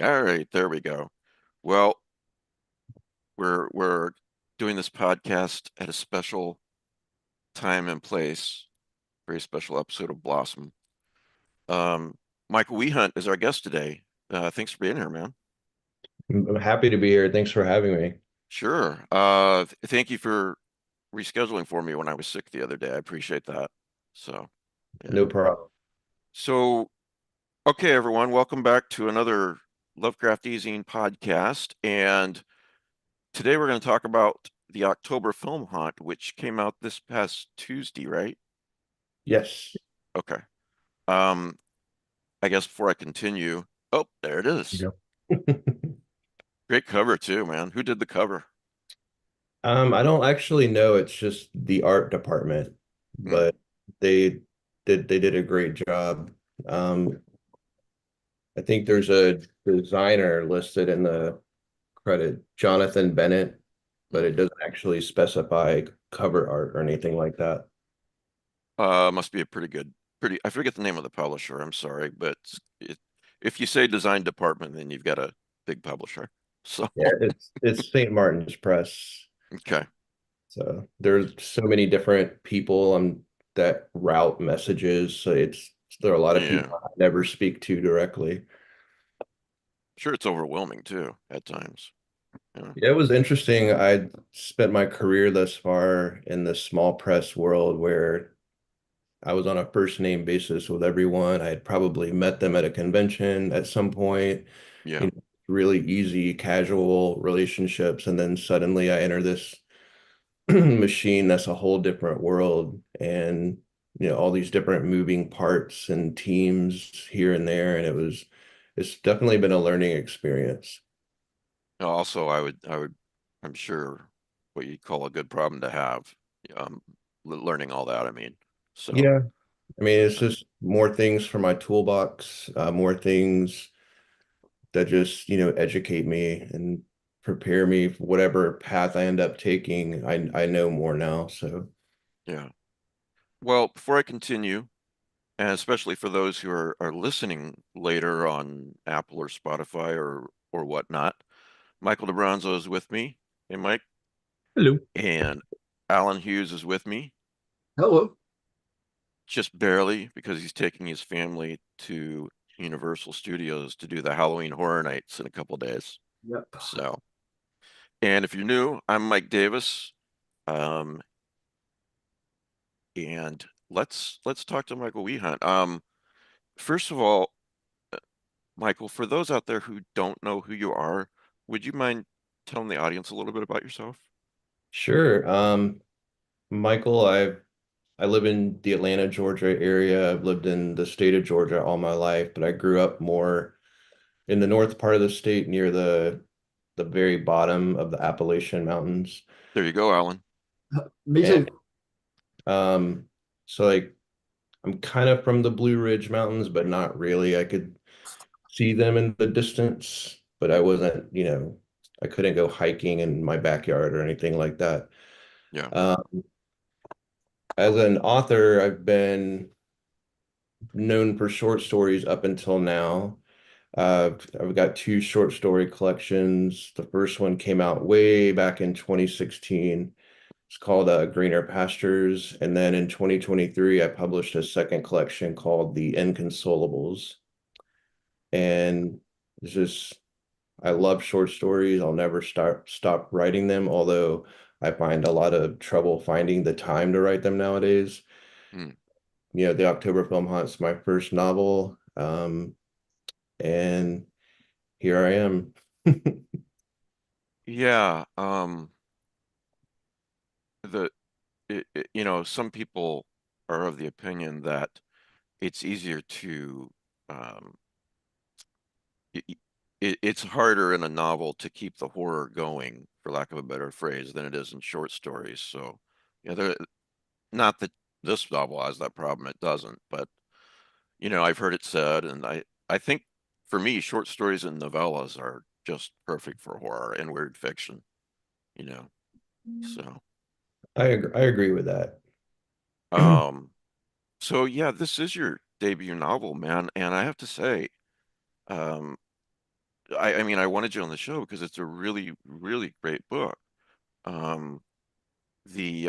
All right, there we go. Well, we're doing this podcast at a special time and place, very special episode of Blossom. Um, Michael Wehunt is our guest today. Thanks for being here, man. I'm happy to be here. Thanks for having me. Sure. Thank you for rescheduling for me when I was sick the other day. I appreciate that. So, yeah. No problem. So, okay, everyone, welcome back to another Lovecraft eZine podcast. And today we're going to talk about the October Film Hunt, which came out this past Tuesday, right? Yes. Okay. Um, I guess before I continue, oh, there it is. Yep. Great cover too, man. Who did the cover? I don't actually know. It's just the art department, Hmm. but they did a great job. Um, I think there's a designer listed in the credit, Jonathan Bennett, but Hmm. it doesn't actually specify cover art or anything like that. Must be a pretty good, I forget the name of the publisher. I'm sorry, but if you say design department, then you've got a big publisher. So, Yeah, it's St. Martin's Press. okay. So there's so many different people that route messages. So there are a lot of Yeah. people I never speak to directly. Sure, it's overwhelming too at times. Yeah. Yeah, it was interesting. I spent my career thus far in the small press world where I was on a first name basis with everyone. I had probably met them at a convention at some point, Yeah. really easy, casual relationships. And then suddenly I enter this machine that's a whole different world and all these different moving parts and teams here and there, and it's definitely been a learning experience. Also, I'm sure what you'd call a good problem to have. Um, Learning all that, I mean. So, Yeah, I mean, it's yeah. just more things for my toolbox, more things that just educate me and prepare me for whatever path I end up taking. I know more now, so Yeah. Well, before I continue, and especially for those who are listening later on Apple or Spotify or whatnot, Michael DeBronzo is with me. Hey, Mike. Hello. And Alan Hughes is with me, Hello. just barely because he's taking his family to Universal Studios to do the Halloween Horror Nights in a couple days. Yep. So, and if you're new, I'm Mike Davis. Um, and let's talk to Michael Wehunt. First of all, uh, Michael, for those out there who don't know who you are, would you mind telling the audience a little bit about yourself? Sure. Michael, I live in the Atlanta, Georgia area. I've lived in the state of Georgia all my life, but I grew up more in the north part of the state near the very bottom of the Appalachian Mountains. There you go, Alan. Me too. Um, so like I'm kind of from the Blue Ridge Mountains, but not really. I could see them in the distance, but I wasn't, I couldn't go hiking in my backyard or anything like that. Yeah. Um, as an author, I've been known for short stories up until now. I've got two short story collections. The first one came out way back in 2016. It's called Greener Pastures. And then in 2023, I published a second collection called The Inconsolables. And it's just, I love short stories. I'll never stop writing them, although I find a lot of trouble finding the time to write them nowadays. Hmm. The October Film Hunt's my first novel. And here I am. Yeah. The some people are of the opinion that it's easier to um, it's harder in a novel to keep the horror going, for lack of a better phrase, than it is in short stories. So, there not that this novel has that problem, it doesn't, but I've heard it said, and I think for me, short stories and novellas are just perfect for horror and weird fiction, you know. So, I agree with that. um, so yeah, this is your debut novel, man, and I have to say, um, I mean, I wanted you on the show because it's a really, really great book. Um, the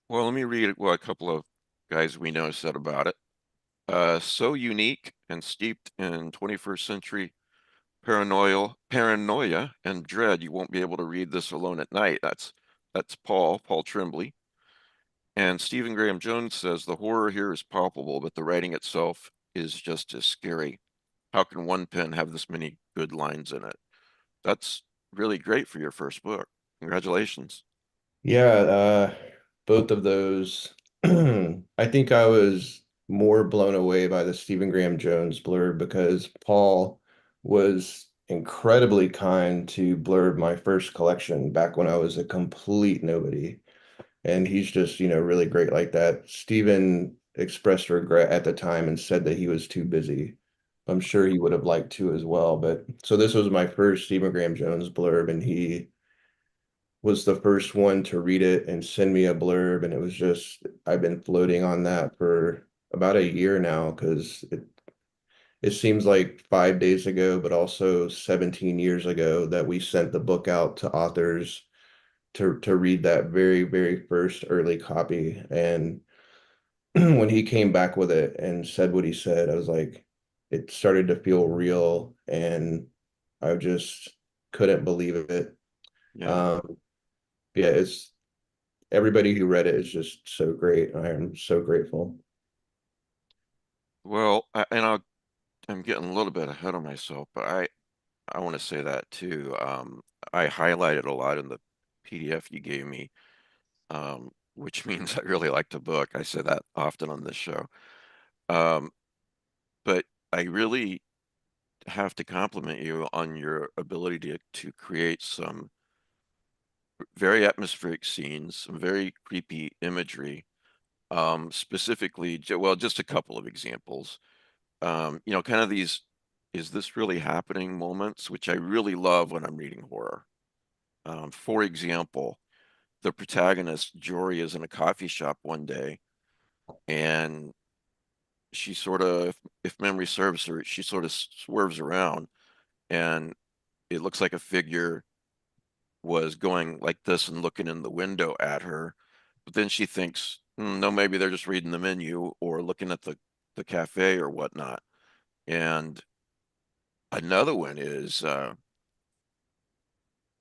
well, let me read what a couple of guys we know said about it. So unique and steeped in 21st century paranoia and dread, you won't be able to read this alone at night. That's Paul Tremblay. And Stephen Graham Jones says the horror here is palpable, but the writing itself is just as scary. How can one pen have this many good lines in it? That's really great for your first book. Congratulations. Yeah, both of those. I think I was more blown away by the Stephen Graham Jones blurb because Paul was incredibly kind to blurb my first collection back when I was a complete nobody. And he's just, really great like that. Stephen expressed regret at the time and said that he was too busy. I'm sure he would have liked to as well. But so this was my first Stephen Graham Jones blurb, and he was the first one to read it and send me a blurb. And it was just, I've been floating on that for about a year now because it seems like 5 days ago, but also 17 years ago that we sent the book out to authors to read that very, very first early copy. And when he came back with it and said what he said, I was like, it started to feel real and I just couldn't believe it. Yeah. Um, yeah, it's everybody who read it is just so great. I am so grateful. Well, I'm getting a little bit ahead of myself, but I want to say that too. I highlighted a lot in the PDF you gave me, which means I really liked the book. I say that often on this show. Um, but I really have to compliment you on your ability to create some very atmospheric scenes, some very creepy imagery. Specifically, well, just a couple of examples. Kind of these, is this really happening moments, which I really love when I'm reading horror. For example, the protagonist, Jory, is in a coffee shop one day, and she sort of, if memory serves her, she sort of swerves around, and it looks like a figure was going like this and looking in the window at her. But then she thinks, no, maybe they're just reading the menu or looking at the cafe or whatnot. And another one is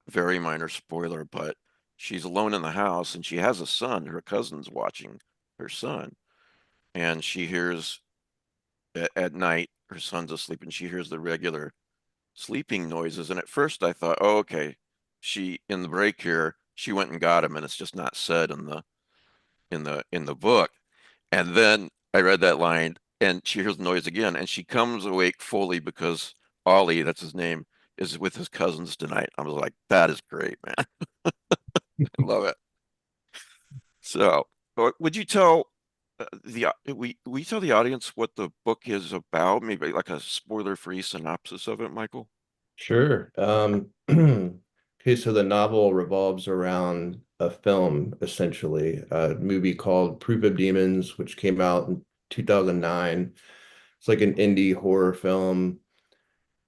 very minor spoiler, but she's alone in the house and she has a son. Her cousin's watching her son, and she hears at night her son's asleep, and she hears the regular sleeping noises. And at first, I thought, oh, okay, she in the break here, she went and got him, and it's just not said in the book. And then I read that line, and she hears the noise again, and she comes awake fully because Ollie, that's his name, is with his cousins tonight. I was like, that is great, man. I love it. So, would you tell we tell the audience what the book is about? Maybe like a spoiler-free synopsis of it, Michael? Sure. Okay, so the novel revolves around a film, essentially, a movie called Proof of Demons, which came out in 2009. It's like an indie horror film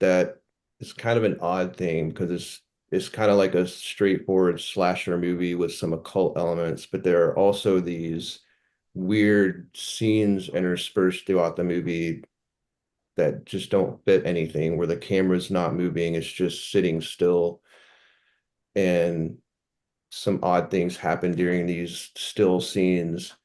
that is kind of an odd thing because it's kind of like a straightforward slasher movie with some occult elements, but there are also these weird scenes interspersed throughout the movie that just don't fit anything, where the camera's not moving, it's just sitting still. And some odd things happen during these still scenes.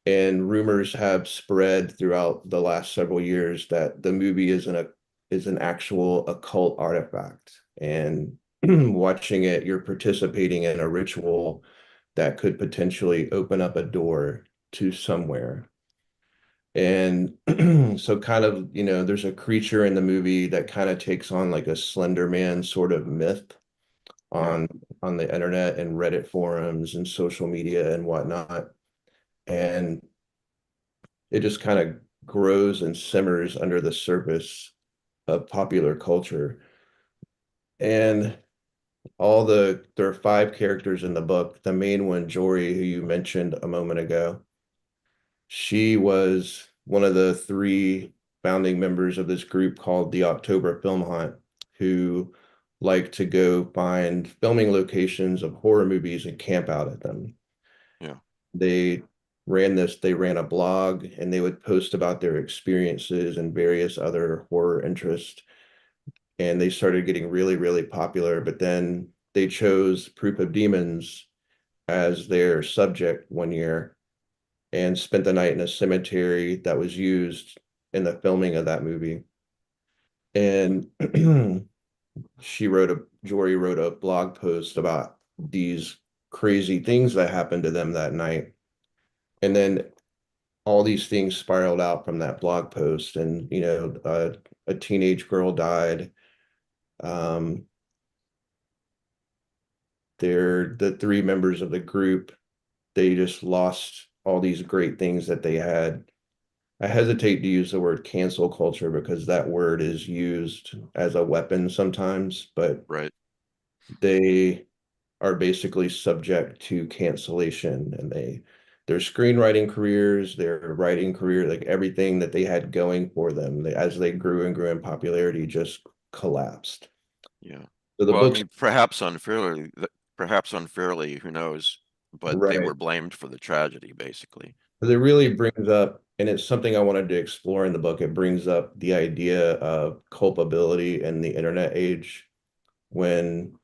And rumors have spread throughout the last several years that the movie is an actual occult artifact. And watching it, you're participating in a ritual that could potentially open up a door to somewhere. And so kind of, there's a creature in the movie that kind of takes on like a Slender Man sort of myth Yeah. on on the internet and Reddit forums and social media and whatnot. And it just kind of grows and simmers under the surface of popular culture. And there are five characters in the book. The main one, Jory, who you mentioned a moment ago, she was one of the three. founding members of this group called the October Film Hunt, who like to go find filming locations of horror movies and camp out at them. Yeah. They they ran a blog and they would post about their experiences and various other horror interests. And they started getting really, really popular. But then they chose Proof of Demons as their subject one year and spent the night in a cemetery that was used in the filming of that movie. And Jory wrote a blog post about these crazy things that happened to them that night. And then all these things spiraled out from that blog post. And, a teenage girl died. Um, the three members of the group, they just lost all these great things that they had. I hesitate to use the word cancel culture because that word is used as a weapon sometimes, but Right. they are basically subject to cancellation and their screenwriting careers, their writing career, like everything that they had going for them, as they grew and grew in popularity, just collapsed. Yeah. So the Well, I books, mean, perhaps unfairly, who knows? But they right. were blamed for the tragedy, basically. It really brings up, and it's something I wanted to explore in the book. It brings up the idea of culpability in the internet age when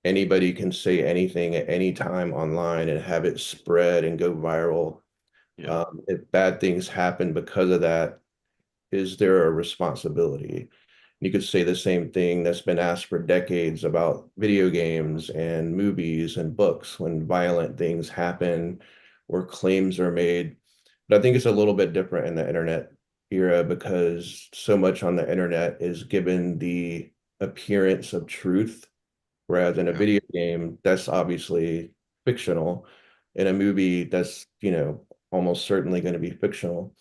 anybody can say anything at any time online and have it spread and go viral. Yeah. If bad things happen because of that, is there a responsibility? You could say the same thing that's been asked for decades about video games and movies and books when violent things happen or claims are made. But I think it's a little bit different in the internet era because so much on the internet is given the appearance of truth, whereas in a Yeah. video game, that's obviously fictional. In a movie, that's, almost certainly going to be fictional.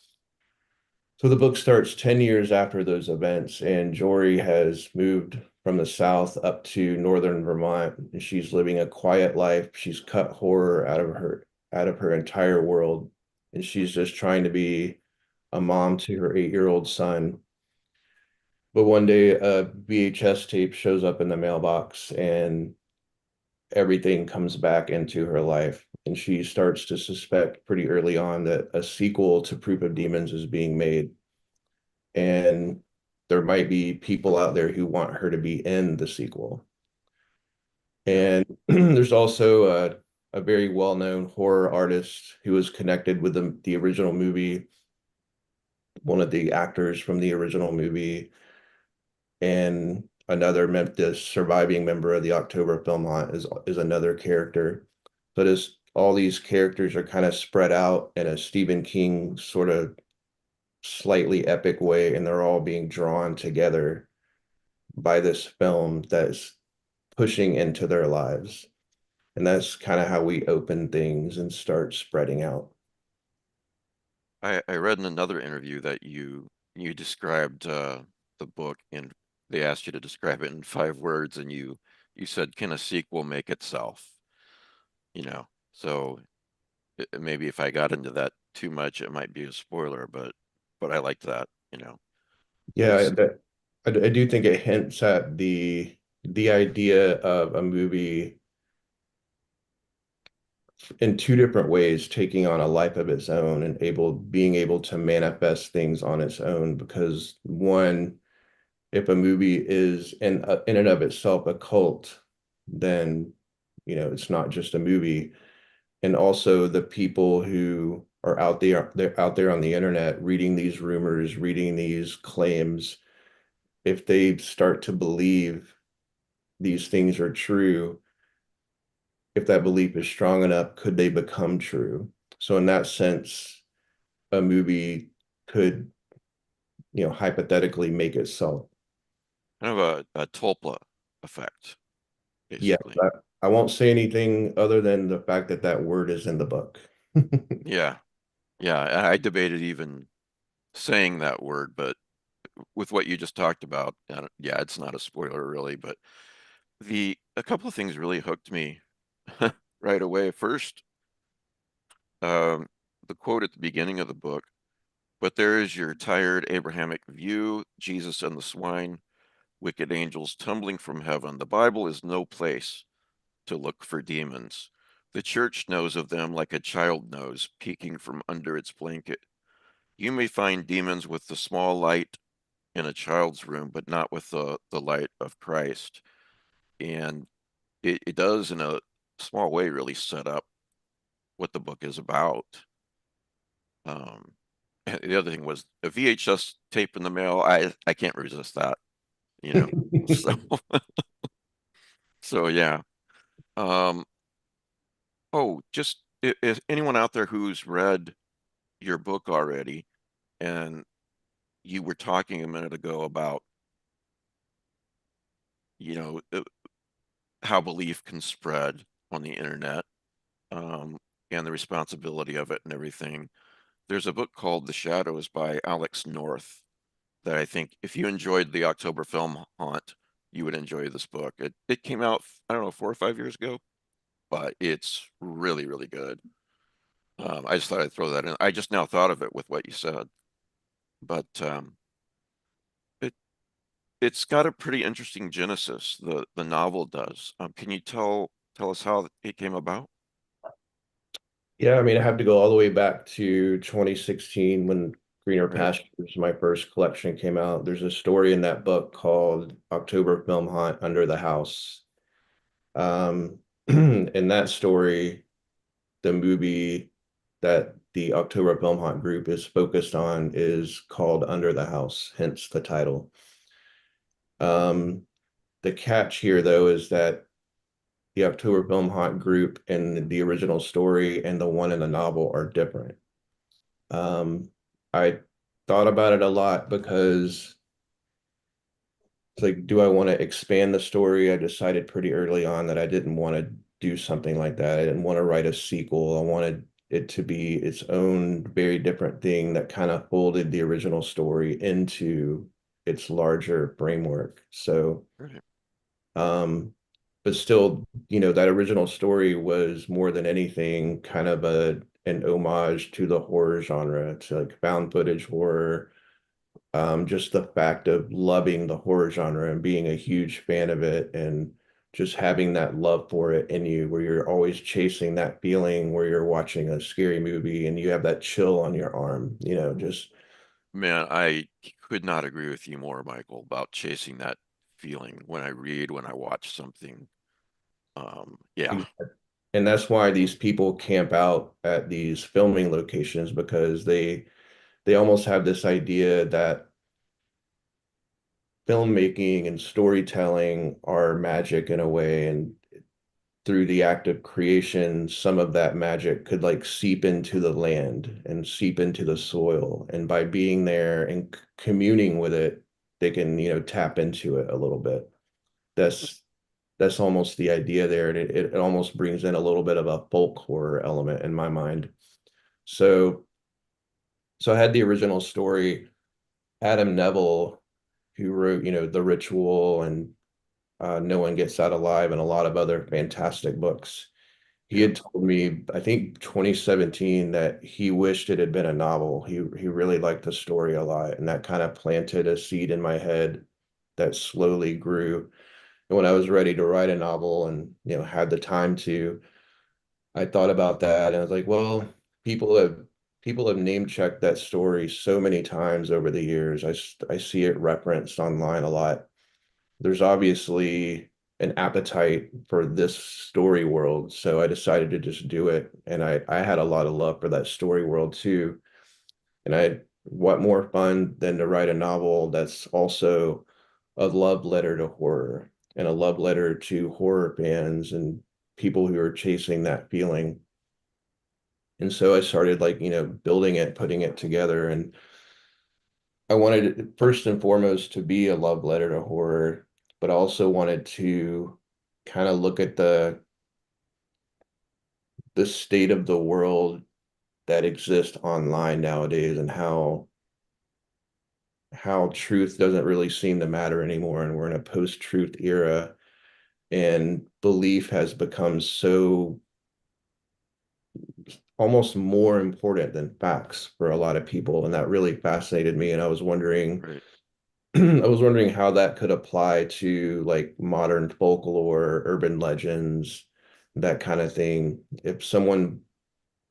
So the book starts 10 years after those events, and Jory has moved from the South up to northern Vermont, and she's living a quiet life. She's cut horror out of her entire world, and she's just trying to be a mom to her 8-year-old son. But one day a VHS tape shows up in the mailbox and everything comes back into her life. And she starts to suspect pretty early on that a sequel to Proof of Demons is being made. And there might be people out there who want her to be in the sequel. Yeah. And there's also a very well-known horror artist who was connected with the original movie, one of the actors from the original movie, and the surviving member of the October Film Hunt is another character. So this all these characters are kind of spread out in a Stephen King sort of slightly epic way, and they're all being drawn together by this film that's pushing into their lives. And that's kind of how we open things and start spreading out. I read in another interview that you described the book in they asked you to describe it in 5 words, and you said, "Can a sequel make itself?" You know, so maybe if I got into that too much, it might be a spoiler, but I liked that, Yeah, because I do think it hints at the idea of a movie in two different ways, taking on a life of its own and being able to manifest things on its own. Because one, if a movie is in and of itself a cult, then it's not just a movie. And also the people who are they're out there on the internet reading these rumors, reading these claims, if they start to believe these things are true, if that belief is strong enough, could they become true? So in that sense, a movie could, hypothetically make itself. kind of a Tolpa effect, Yeah, basically. I won't say anything other than the fact that that word is in the book. Yeah, yeah. I debated even saying that word, but with what you just talked about, yeah, it's not a spoiler really, but the a couple of things really hooked me right away. First, um, the quote at the beginning of the book. But there is your tired Abrahamic view, Jesus and the swine, wicked angels tumbling from heaven. The Bible is no place to look for demons. The church knows of them like a child knows, peeking from under its blanket. You may find demons with the small light in a child's room, but not with the light of Christ. And it does, in a small way, really set up what the book is about. Um, the other thing was a VHS tape in the mail. I can't resist that, you know. So so yeah. Um, oh, just if anyone out there who's read your book already, and you were talking a minute ago about, you know, how belief can spread on the internet, um, and the responsibility of it and everything. There's a book called The Shadows by Alex North that I think if you enjoyed the October film Haunt, you would enjoy this book. It came out, I don't know, 4 or 5 years ago, but it's really, really good. I just thought I'd throw that in. I just now thought of it with what you said, but it it's got a pretty interesting genesis. The novel does. Can you tell us how it came about? Yeah, I mean, I have to go all the way back to 2016 when Greener Right, Pastures, my first collection, came out. There's a story in that book called October Film Hunt Under the House. In that story, the movie that the October Film Hunt group is focused on is called Under the House, hence the title. Um, the catch here, though, is that the October Film Hunt group and the original story and the one in the novel are different. I thought about it a lot because it's like, do I want to expand the story? I decided pretty early on that I didn't want to do something like that. I didn't want to write a sequel. I wanted it to be its own very different thing that kind of folded the original story into its larger framework. So, right. um, but still, that original story was more than anything kind of an homage to the horror genre, to like found footage horror, just the fact of loving the horror genre and being a huge fan of it and just having that love for it in you where you're always chasing that feeling where you're watching a scary movie and you have that chill on your arm, just Man, I could not agree with you more, Michael, about chasing that feeling when I read, when I watch something. Yeah, and that's why these people camp out at these filming locations because they almost have this idea that filmmaking and storytelling are magic in a way, and through the act of creation, some of that magic could like seep into the land and seep into the soil. And by being there and communing with it, they can, tap into it a little bit. That's that's almost the idea there. And it almost brings in a little bit of a folk horror element in my mind. So so I had the original story, Adam Neville, who wrote, The Ritual and No One Gets Out Alive and a lot of other fantastic books. He yeah. had told me, I think 2017, that he wished it had been a novel. He really liked the story a lot, and that kind of planted a seed in my head that slowly grew. And when I was ready to write a novel and had the time to, I thought about that and I was like, well, people have people have name checked that story so many times over the years. I see it referenced online a lot. There's obviously an appetite for this story world, so I decided to just do it. And I had a lot of love for that story world too. And what more fun than to write a novel that's also a love letter to horror and a love letter to horror fans and people who are chasing that feeling. And so I started like, building it, putting it together. And I wanted it first and foremost to be a love letter to horror, but I also wanted to kind of look at the state of the world that exists online nowadays and how truth doesn't really seem to matter anymore. And we're in a post-truth era, and belief has become so almost more important than facts for a lot of people, and that really fascinated me. And I was wondering, Right. I was wondering how that could apply to like modern folklore, urban legends, that kind of thing. If someone,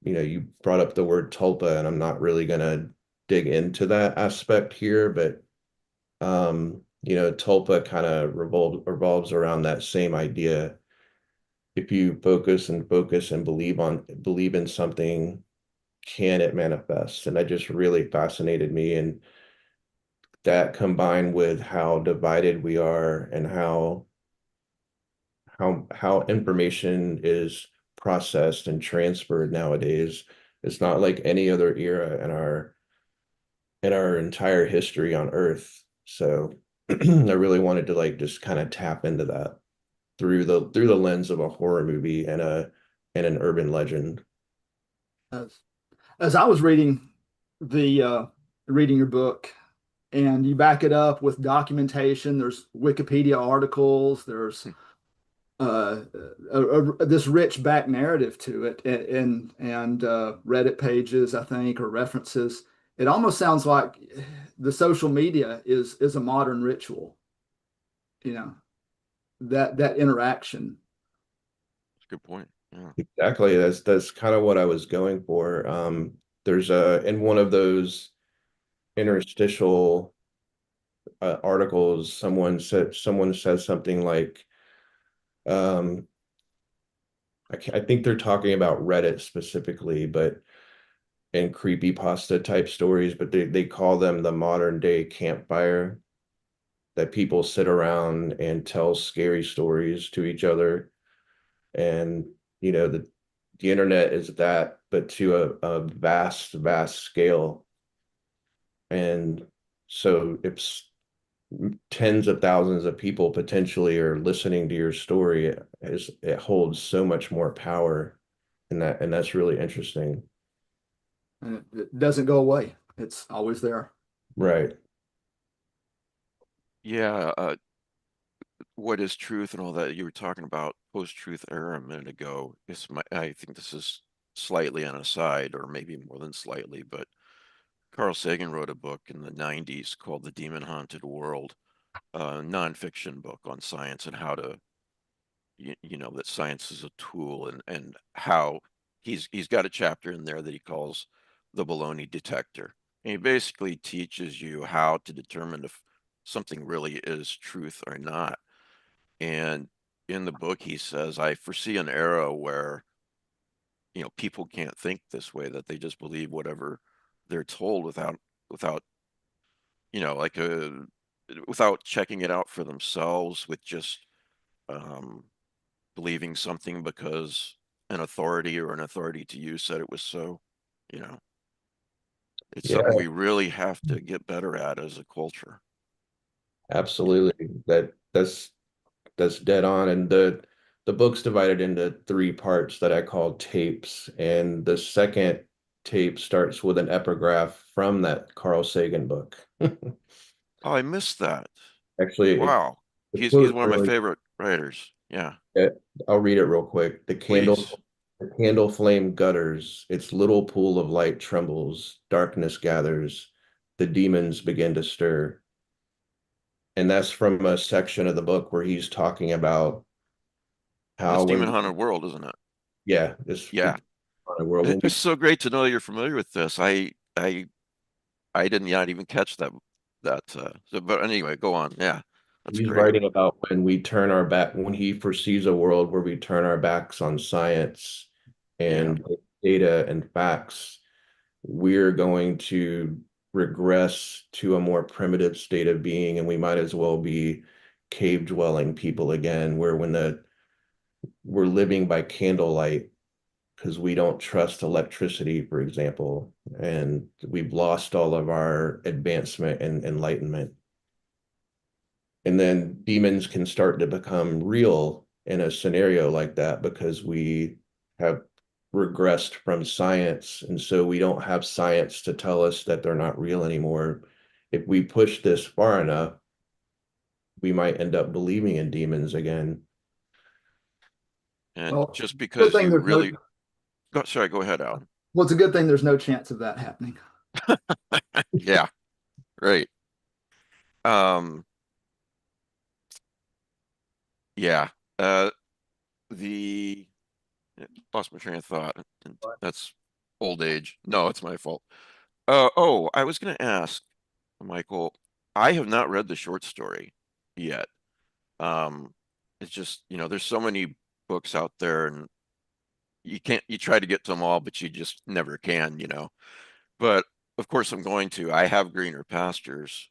you brought up the word tulpa, and I'm not really gonna dig into that aspect here, but tulpa kind of revolves around that same idea. If you focus and believe in something, can it manifest? And that just really fascinated me. And that combined with how divided we are and how information is processed and transferred nowadays, it's not like any other era in our entire history on Earth. So I really wanted to like just kind of tap into that through the lens of a horror movie and an urban legend. As, as I was the reading your book, and you back it up with documentation, there's Wikipedia articles, there's this rich back narrative to it, and Reddit pages, I think, or references. It almost sounds like the social media is a modern ritual, you know, that interaction. That's a good point. Yeah. Exactly. That's kind of what I was going for. There's a in one of those interstitial articles, someone says something like, um, I think they're talking about Reddit specifically, but and creepypasta type stories, but they call them the modern day campfire, that people sit around and tell scary stories to each other. And the internet is that, but to a vast, vast scale. And so if tens of thousands of people potentially are listening to your story, it holds so much more power, and that's really interesting. And it doesn't go away. It's always there. Right. Yeah. What is truth and all that you were talking about post-truth era a minute ago I think this is slightly on a side, or maybe more than slightly, but Carl Sagan wrote a book in the 90s called The Demon Haunted World, a nonfiction book on science and how to, that science is a tool, and how he's got a chapter in there that he calls the baloney detector. And he basically teaches you how to determine if something really is truth or not. And in the book, he says, I foresee an era where, people can't think this way, that they just believe whatever they're told without, like without checking it out for themselves, with just um, believing something because an authority or an authority to you said it was so, you know, it's something Yeah, we really have to get better at as a culture. absolutely. That's dead on. And the book's divided into three parts that I call tapes. And the second tape starts with an epigraph from that Carl Sagan book. Oh, I missed that. Actually, Wow. the He's quote one of my really, favorite writers. Yeah, I'll read it real quick. please. The candle flame gutters, its little pool of light trembles, darkness gathers, the demons begin to stir. And that's from a section of the book where he's talking about how That's Demon when, Hunter World, isn't it? yeah, this Yeah. world when It's so great to know you're familiar with this. I didn't not even catch but anyway, go on. Yeah, that's he's great. writing about when we turn our back, when he foresees a world where we turn our backs on science Yeah. and data and facts, we're going to regress to a more primitive state of being, and we might as well be cave dwelling people again, where we're living by candlelight because we don't trust electricity, for example, and we've lost all of our advancement and enlightenment. And then demons can start to become real in a scenario like that because we have regressed from science. And so we don't have science to tell us that they're not real anymore. If we push this far enough, we might end up believing in demons again. And Well, just good because thing you there's no really, sorry, go ahead, Alan. Well, it's a good thing there's no chance of that happening. Yeah, right. Um, yeah. Uh, the lost my train of thought. And that's old age. No, it's my fault. Oh, I was going to ask, Michael, I have not read the short story yet. Um, it's just, there's so many books out there and you try to get to them all, but you just never can. But of course I'm going to. I have Greener Pastures,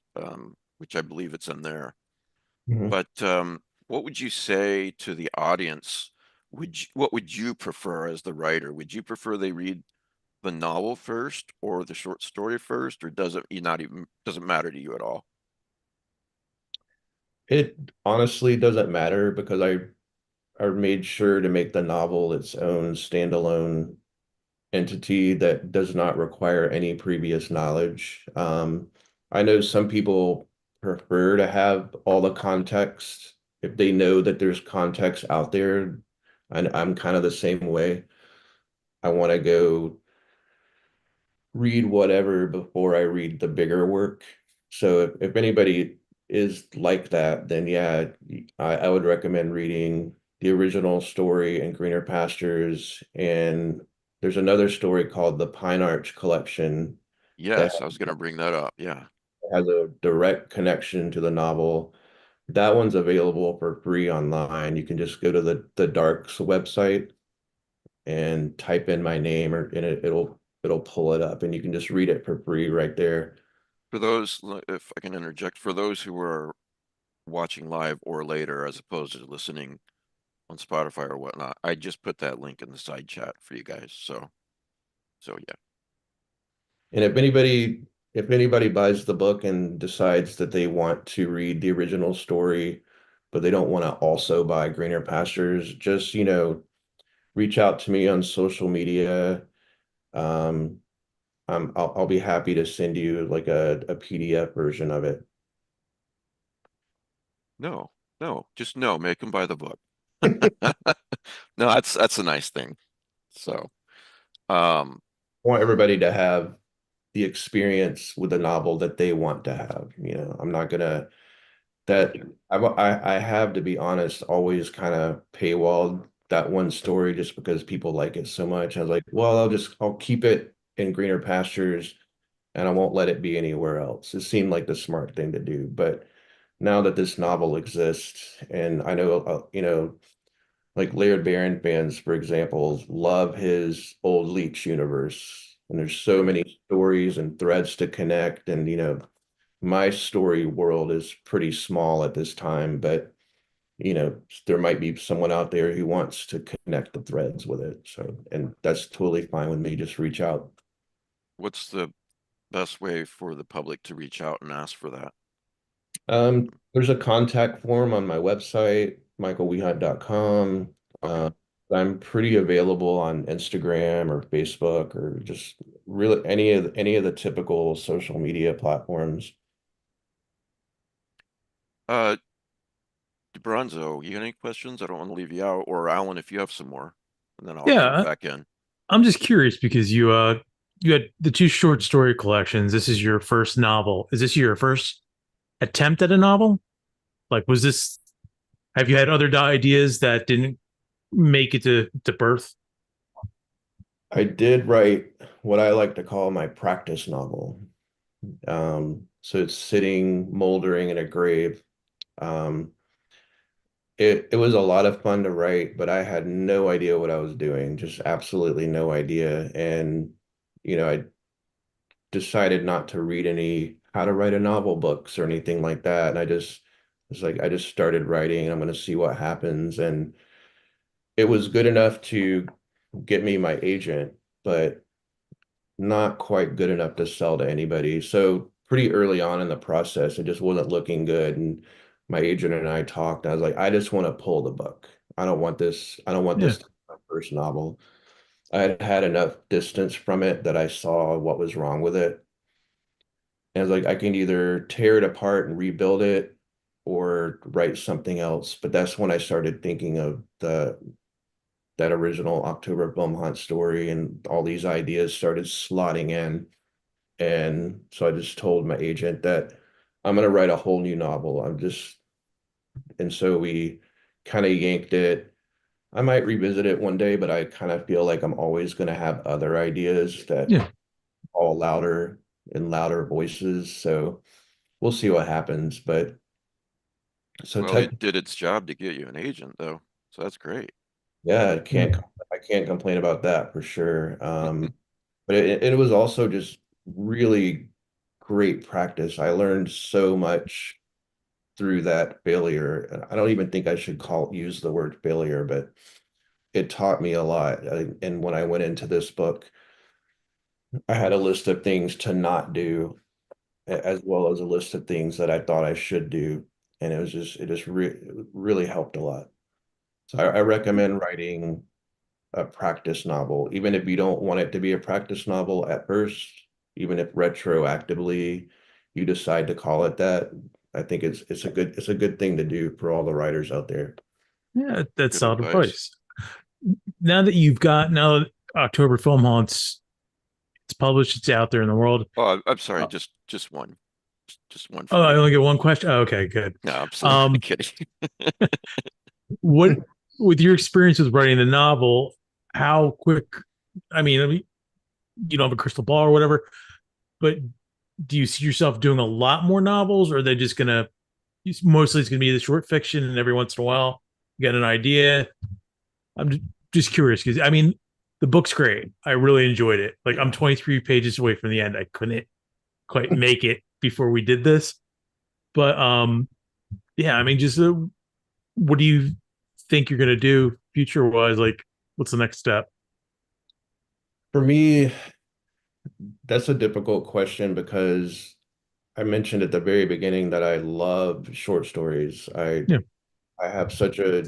which I believe it's in there. Mhm. But what would you say to the audience? What would you prefer as the writer? Would you prefer they read the novel first or the short story first, or doesn't matter to you at all? It honestly doesn't matter because I made sure to make the novel its own standalone entity that does not require any previous knowledge. I know some people prefer to have all the context if they know that there's context out there, and I'm kind of the same way. I want to go read whatever before I read the bigger work. So if anybody is like that, then yeah, I would recommend reading the original story in Greener Pastures. And there's another story called the Pine Arch Collection that Yes, I was going to bring that up. Yeah. has a direct connection to the novel. That one's available for free online. You can just go to the Dark's website and type in my name or and it'll pull it up and you can just read it for free right there. For those, if I can interject, for those who are watching live or later, as opposed to listening on Spotify or whatnot, I just put that link in the side chat for you guys. So yeah. And if anybody buys the book and decides that they want to read the original story, but they don't want to also buy Greener Pastures, just, reach out to me on social media. Um, I'll be happy to send you like a PDF version of it. No, no, just no, make them buy the book. No, that's a nice thing. So, um, I want everybody to have the experience with the novel that they want to have. I'm not gonna that I have to be honest, always kind of paywalled that one story just because people like it so much. I was like, well, I'll keep it in Greener Pastures and I won't let it be anywhere else. It seemed like the smart thing to do, but now that this novel exists, and I know, like Laird Barron fans, for example, love his old Leech universe, and there's so right. many stories and threads to connect, and my story world is pretty small at this time, but there might be someone out there who wants to connect the threads with it. So, and that's totally fine with me. Just reach out. What's the best way for the public to reach out and ask for that? There's a contact form on my website, michaelwehunt.com. Okay. I'm pretty available on Instagram or Facebook or just really any of the typical social media platforms. Uh, DeBronzo, you got any questions? I don't want to leave you out, or Alan, if you have some more, and then I'll jump Yeah, back in. I'm just curious because you had the two short story collections. This is your first novel. Is this your first attempt at a novel? Like, was this? Have you had other ideas that didn't make it to birth? I did write what I like to call my practice novel. So it's sitting moldering in a grave. Um, it was a lot of fun to write, but I had no idea what I was doing, just absolutely no idea. And I decided not to read any how to write a novel books or anything like that. And I just was like, I just started writing. I'm going to see what happens. And it was good enough to get me my agent, but not quite good enough to sell to anybody. So pretty early on in the process, it just wasn't looking good. And my agent and I talked. I was like, I just want to pull the book. I don't want this. I don't want Yeah, this to be my first novel. I had had enough distance from it that I saw what was wrong with it. And I was like, I can either tear it apart and rebuild it or write something else. But that's when I started thinking of that original October Film Hunt story, and all these ideas started slotting in. And so I just told my agent that I'm going to write a whole new novel. And so we kind of yanked it. I might revisit it one day, but I kind of feel like I'm always going to have other ideas that Yeah. all louder and louder voices. So we'll see what happens. But so Well, it did its job to get you an agent though. So that's great. yeah, Yeah. I can't complain about that for sure. But it was also just really great practice. I learned so much through that failure. And I don't even think I should use the word failure, but it taught me a lot. And when I went into this book, I had a list of things to not do, as well as a list of things that I thought I should do. And it just really helped a lot. So I recommend writing a practice novel, even if you don't want it to be a practice novel at first, even if retroactively you decide to call it that. I think it's a good thing to do for all the writers out there. Yeah, that's Good solid advice. advice. Now that October Film Haunts, it's published, it's out there in the world. Oh, I'm sorry, Uh, just one. Just one oh, for I you. only get one question. Oh, okay, good. No, I'm sorry. Um, Kidding. what with your experience with writing the novel, how quick? I mean, you don't have a crystal ball or whatever, but do you see yourself doing a lot more novels, or are they just gonna mostly it's gonna be the short fiction, and every once in a while you get an idea? I'm just curious because I mean, the book's great. I really enjoyed it. Like I'm Yeah. 23 pages away from the end. I couldn't quite make it before we did this, but yeah. I mean, just what do you think you're gonna do future wise? Like, what's the next step? For me, that's a difficult question because I mentioned at the very beginning that I love short stories. Yeah, I have such a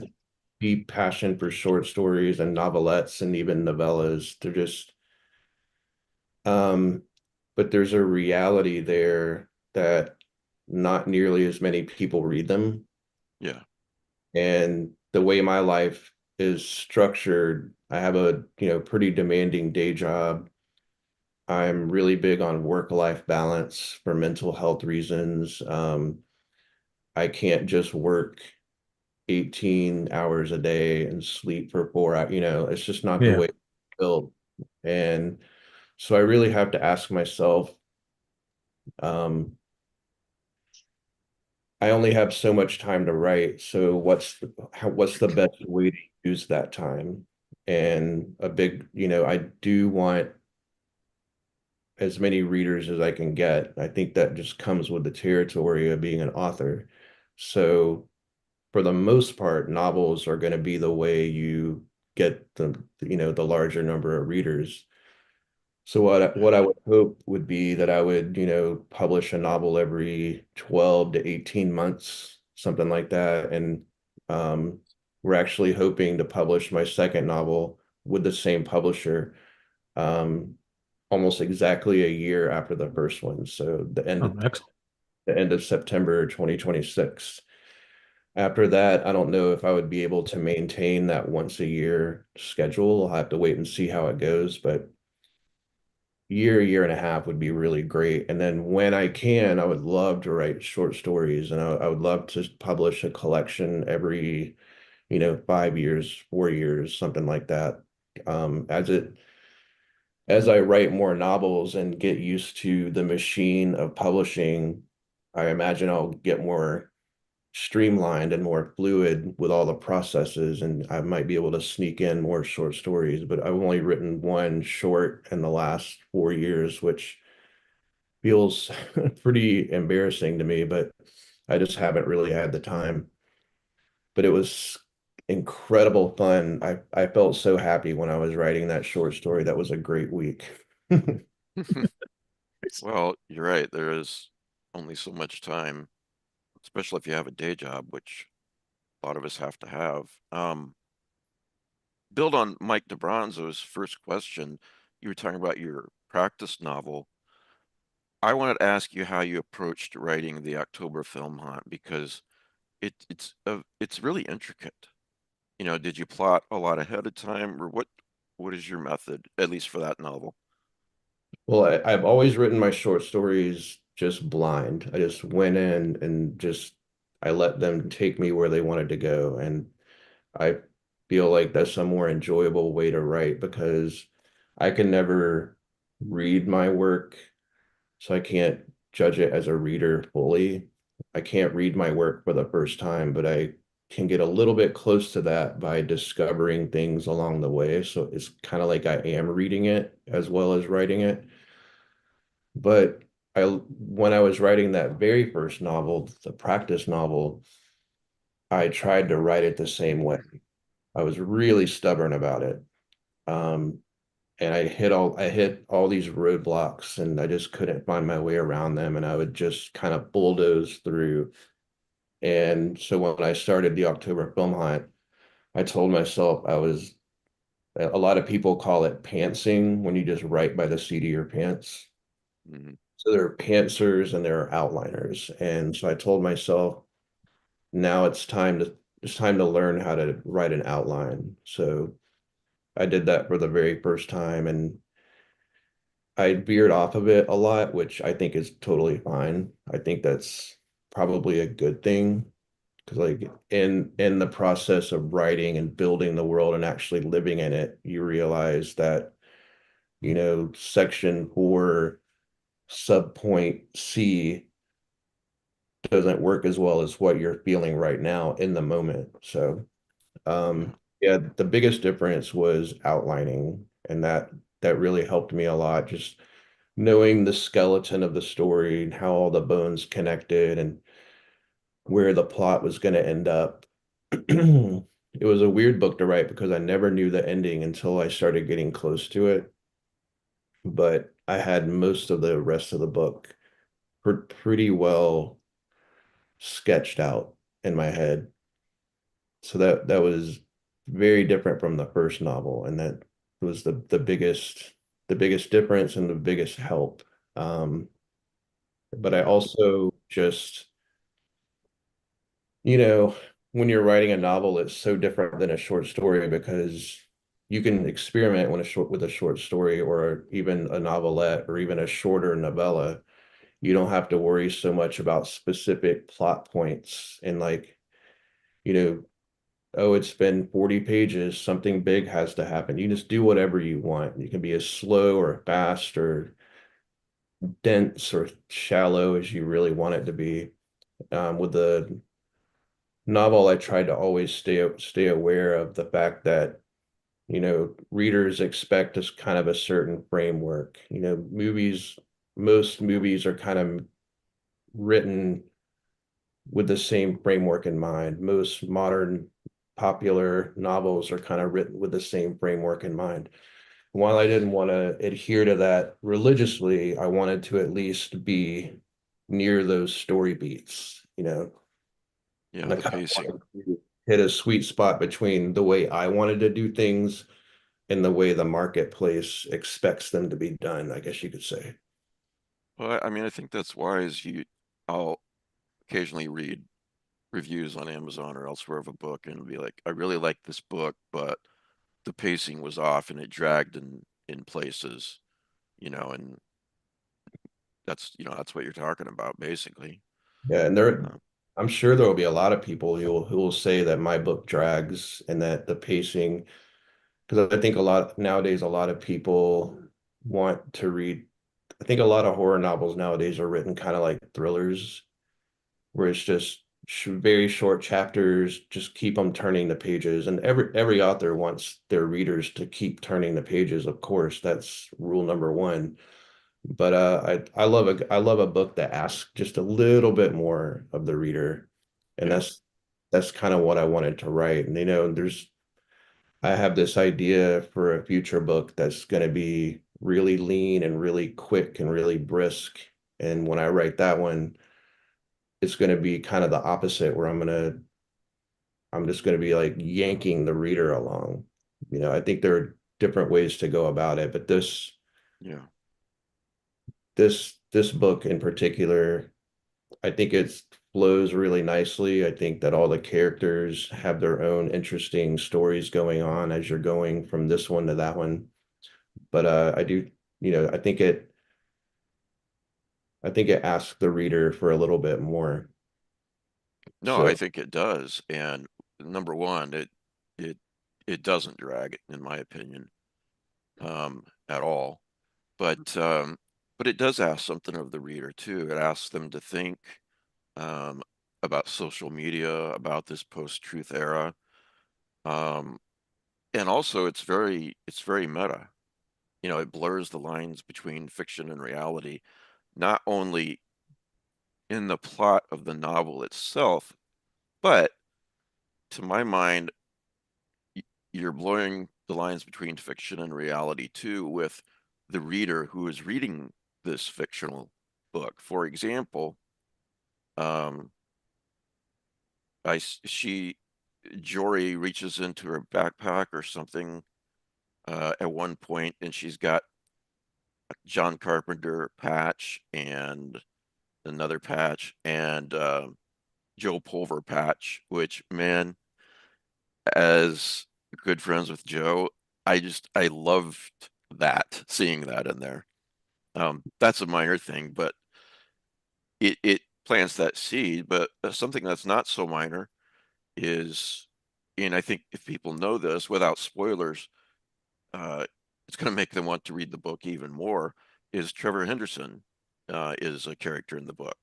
deep passion for short stories and novelettes and even novellas. Um, but there's a reality there that not nearly as many people read them. Yeah. And the way my life is structured, I have a, pretty demanding day job. I'm really big on work-life balance for mental health reasons. I can't just work 18 hours a day and sleep for 4 hours. It's just not the yeah. way it's built. And so I really have to ask myself, um, I only have so much time to write. So what's the best way to use that time? And I do want as many readers as I can get. I think that just comes with the territory of being an author. So for the most part, novels are going to be the way you get the larger number of readers. So what I would hope would be that I would, publish a novel every 12 to 18 months, something like that. And um, we're actually hoping to publish my second novel with the same publisher um, almost exactly a year after the first one. So Oh, excellent. the end of September 2026. After that, I don't know if I would be able to maintain that once a year schedule. I'll have to wait and see how it goes, but year and a half would be really great. And then when I can, I would love to write short stories, and I would love to publish a collection every, 5 years, 4 years, something like that. As I write more novels and get used to the machine of publishing, I imagine I'll get more streamlined and more fluid with all the processes, and I might be able to sneak in more short stories. But I've only written one short in the last 4 years, which feels pretty embarrassing to me, but I just haven't really had the time. But it was incredible fun. I felt so happy when I was writing that short story. That was a great week. Well, you're right. There is only so much time, especially if you have a day job, which a lot of us have to have. Build on Mike DeBronzo's first question. You were talking about your practice novel. I wanted to ask you how you approached writing the October Film Hunt because it's really intricate. you know, did you plot a lot ahead of time, or what is your method, at least for that novel? Well, I've always written my short stories just blind. I just went in and just I let them take me where they wanted to go. And I feel like that's a more enjoyable way to write because I can never read my work, so I can't judge it as a reader fully. I can't read my work for the first time, but I can get a little bit close to that by discovering things along the way. So it's kind of like I am reading it as well as writing it. But when I was writing that very first novel, the practice novel, I tried to write it the same way. I was really stubborn about it. Um, and I hit all these roadblocks and I just couldn't find my way around them. And I would just kind of bulldoze through. And so when I started the October film hunt, I told myself a lot of people call it pantsing when you just write by the seat of your pants. Mhm. So there are pantsers and there are outliners. And so I told myself, now it's time to learn how to write an outline. So I did that for the very first time and I veered off of it a lot, which I think is totally fine. I think that's probably a good thing because like in the process of writing and building the world and actually living in it, you realize that, you know, section 4 subpoint C doesn't work as well as what you're feeling right now in the moment. So Yeah. yeah, the biggest difference was outlining, and that really helped me a lot. Just knowing the skeleton of the story and how all the bones connected and where the plot was going to end up. It was a weird book to write because I never knew the ending until I started getting close to it. But I had most of the rest of the book pretty well sketched out in my head. So that was very different from the first novel, and that was the biggest difference and the biggest help. Um, but I also just, you know, when you're writing a novel, it's so different than a short story because you can experiment with a short story or even a novelette or even a shorter novella. You don't have to worry so much about specific plot points and like, you know, oh, it's been 40 pages, something big has to happen. You just do whatever you want. You can be as slow or fast or dense or shallow as you really want it to be. With the novel, I tried to always stay aware of the fact that, you know, readers expect us kind of a certain framework. You know, most movies are kind of written with the same framework in mind. Most modern popular novels are kind of written with the same framework in mind. While I didn't want to adhere to that religiously, I wanted to at least be near those story beats, you know, Yeah, and I the kind of pacing. wanted to hit a sweet spot between the way I wanted to do things and the way the marketplace expects them to be done, I guess you could say. Well, I mean, I think that's wise. I'll occasionally read reviews on Amazon or elsewhere of a book and be like, I really like this book, but the pacing was off and it dragged in places, you know, and that's what you're talking about, basically. Yeah, and Uh, I'm sure there will be a lot of people who will say that my book drags and that the pacing, because I think a lot of people want to read. I think a lot of horror novels nowadays are written kind of like thrillers, where it's just very short chapters, just keep them turning the pages, and every author wants their readers to keep turning the pages. Of course, that's rule number one. But I love a book that asks just a little bit more of the reader, and yeah, that's kind of what I wanted to write. And you know, I have this idea for a future book that's going to be really lean and really quick and really brisk. And when I write that one, it's going to be kind of the opposite, where I'm just going to be like yanking the reader along. You know, I think there are different ways to go about it, but yeah, this book in particular, I think it's flows really nicely. I think that all the characters have their own interesting stories going on as you're going from this one to that one. But I do, I think it asks the reader for a little bit more. No, I So think it does. And number one, it it doesn't drag, in my opinion, at all. But it does ask something of the reader too. It asks them to think um, about social media, about this post-truth era. Um, and also it's very meta. You know, it blurs the lines between fiction and reality, not only in the plot of the novel itself, but to my mind, you're blurring the lines between fiction and reality too with the reader who is reading this fictional book. For example, um, she Jory reaches into her backpack or something at one point, and she's got a John Carpenter patch and another patch and Joe Pulver patch, which, man, as good friends with Joe, I loved that, seeing that in there. That's a minor thing, but it plants that seed. But something that's not so minor is, and I think if people know this without spoilers, uh, it's going to make them want to read the book even more. Is Trevor Henderson is a character in the book,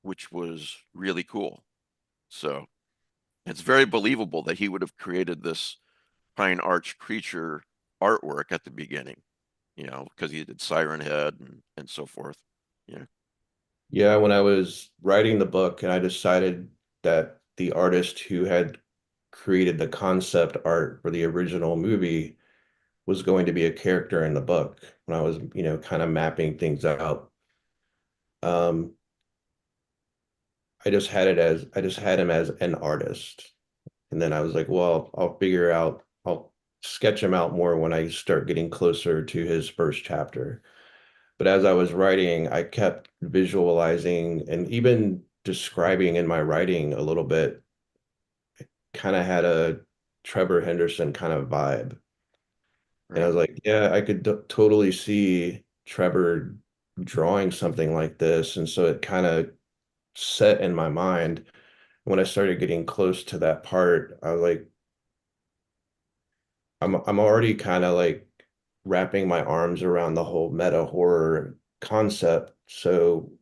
which was really cool. So it's very believable that he would have created this pine arch creature artwork at the beginning, you know, because he did Siren Head and so forth. Yeah. yeah, when I was writing the book and I decided that the artist who had created the concept art for the original movie was going to be a character in the book when I was, kind of mapping things out. Um, I just had him as an artist. And then I was like, well, I'll sketch him out more when I start getting closer to his first chapter. But as I was writing, I kept visualizing and even describing in my writing a little bit, kind of had a Trevor Henderson kind of vibe. And I Right. was like, yeah, I could totally see Trevor drawing something like this. And so it kind of set in my mind. When I started getting close to that part, I was like, I'm already kind of like wrapping my arms around the whole meta horror concept. So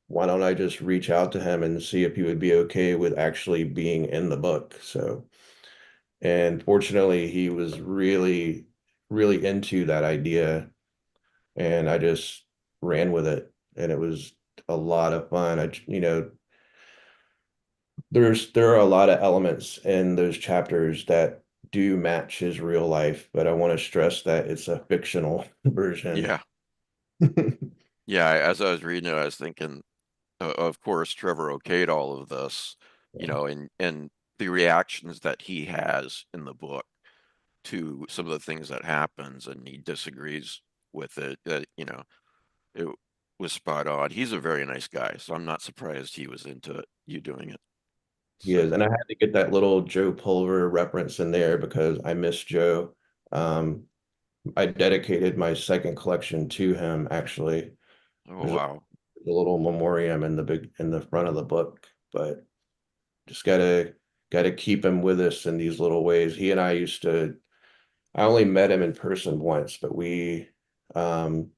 why don't I just reach out to him and see if he would be okay with actually being in the book? So, and fortunately, he was really, really into that idea, and I just ran with it, and it was a lot of fun. There are a lot of elements in those chapters that do match his real life, but I want to stress that it's a fictional version. Yeah. Yeah. As I was reading it, I was thinking, of course, Trevor okayed all of this, you know, and the reactions that he has in the book to some of the things that happens, and he disagrees with it. That you know, it was spot on. He's a very nice guy, so I'm not surprised he was into it, you doing it. He So, is, and I had to get that little Joe Pulver reference in there because I miss Joe. Um, I dedicated my second collection to him, actually. oh There's a wow. little memoriam in the front of the book, but just gotta keep him with us in these little ways. He and I used to I only met him in person once, but we um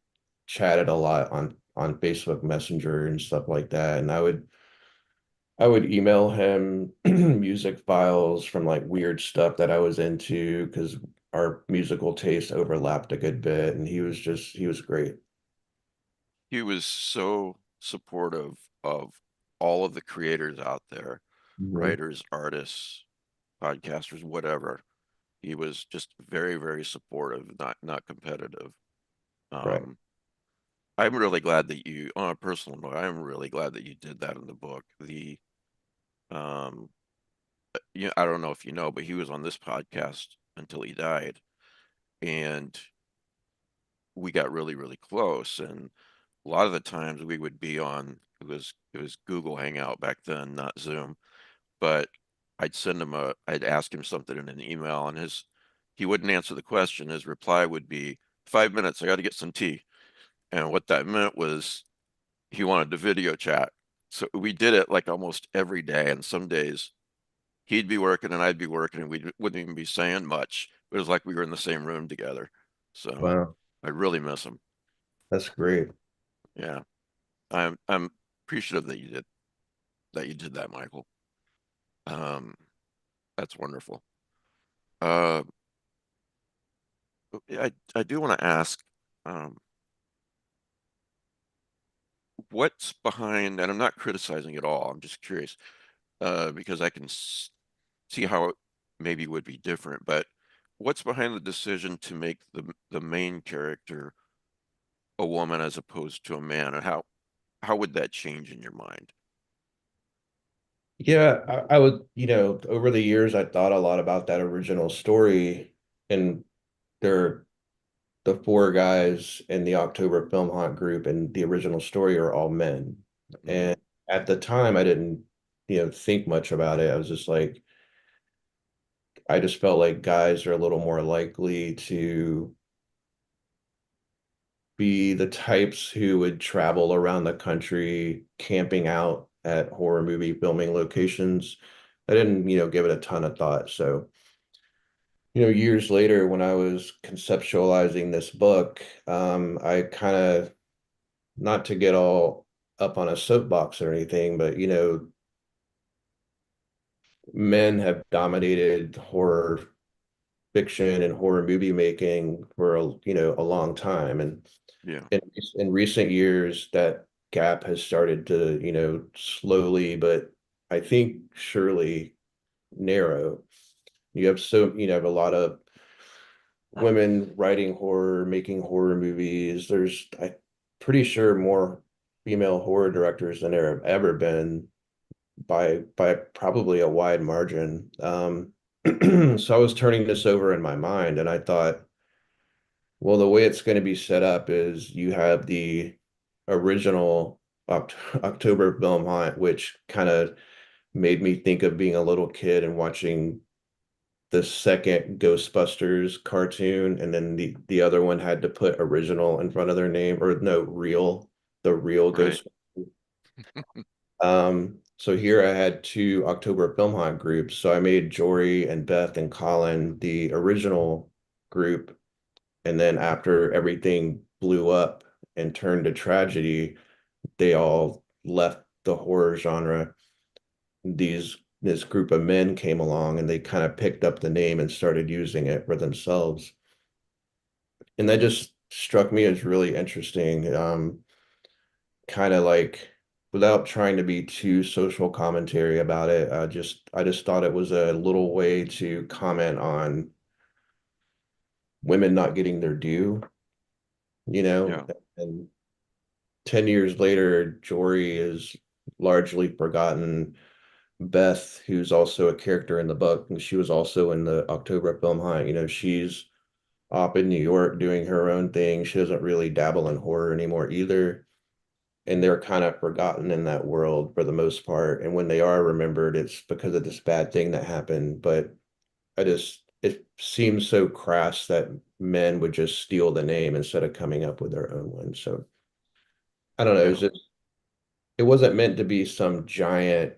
chatted a lot on Facebook Messenger and stuff like that. And I would email him music files from like weird stuff that I was into because our musical tastes overlapped a good bit, and he was great. He was so supportive of all of the creators out there, Mhm. writers, artists, podcasters, whatever. He was just very, very supportive, not competitive. Right. Um, I'm really glad that you, on a personal note, I'm really glad that you did that in the book. Um, I don't know if you know, but he was on this podcast until he died, and we got really, really close. And a lot of the times we would be on, it was Google Hangout back then, not Zoom, but I'd ask him something in an email, and he wouldn't answer the question. His reply would be 5 minutes, I got to get some tea. And what that meant was he wanted to video chat. So we did it like almost every day. And some days he'd be working and I'd be working and we wouldn't even be saying much. It was like we were in the same room together. So Wow, I really miss him. that's great. Yeah. I'm appreciative that you did that, Michael. Um, that's wonderful. Uh, I do want to ask, um, what's behind, and I'm not criticizing at all. I'm just curious, because I can see how it maybe would be different, but what's behind the decision to make the main character a woman as opposed to a man, and how would that change in your mind? Yeah, I would, over the years, I thought a lot about that original story, and they're the four guys in the October Film Haunt group and the original story are all men. Mhm. And at the time, I didn't, think much about it. I was just like, I just felt like guys are a little more likely to be the types who would travel around the country camping out at horror movie filming locations. I didn't, give it a ton of thought. So, years later, when I was conceptualizing this book, I kind of, not to get all up on a soapbox or anything, but men have dominated horror fiction and horror movie making for a long time, and Yeah, in recent years that gap has started to slowly but I think surely narrow. You have a lot of women writing horror, making horror movies. I'm pretty sure more female horror directors than there have ever been by probably a wide margin. So I was turning this over in my mind and I thought, well, the way it's going to be set up is you have the original October film haunt, which kind of made me think of being a little kid and watching the second Ghostbusters cartoon, and then the other one had to put original in front of their name, or no, real, the real right. Ghost. So here I had two October Film Haunt groups. So I made Jory and Beth and Colin the original group, and then after everything blew up and turned to tragedy, they all left the horror genre. This group of men came along and they kind of picked up the name and started using it for themselves. And that just struck me as really interesting. Kind of like without trying to be too social commentary about it, I just thought it was a little way to comment on women not getting their due, Yeah, and 10 years later, Jory is largely forgotten. Beth, who's also a character in the book, and she was also in the October Film Hunt, she's up in New York doing her own thing. She doesn't really dabble in horror anymore either. And they're kind of forgotten in that world for the most part. And when they are remembered, it's because of this bad thing that happened. But it seems so crass that men would just steal the name instead of coming up with their own one. So I don't know. yeah. It wasn't meant to be some giant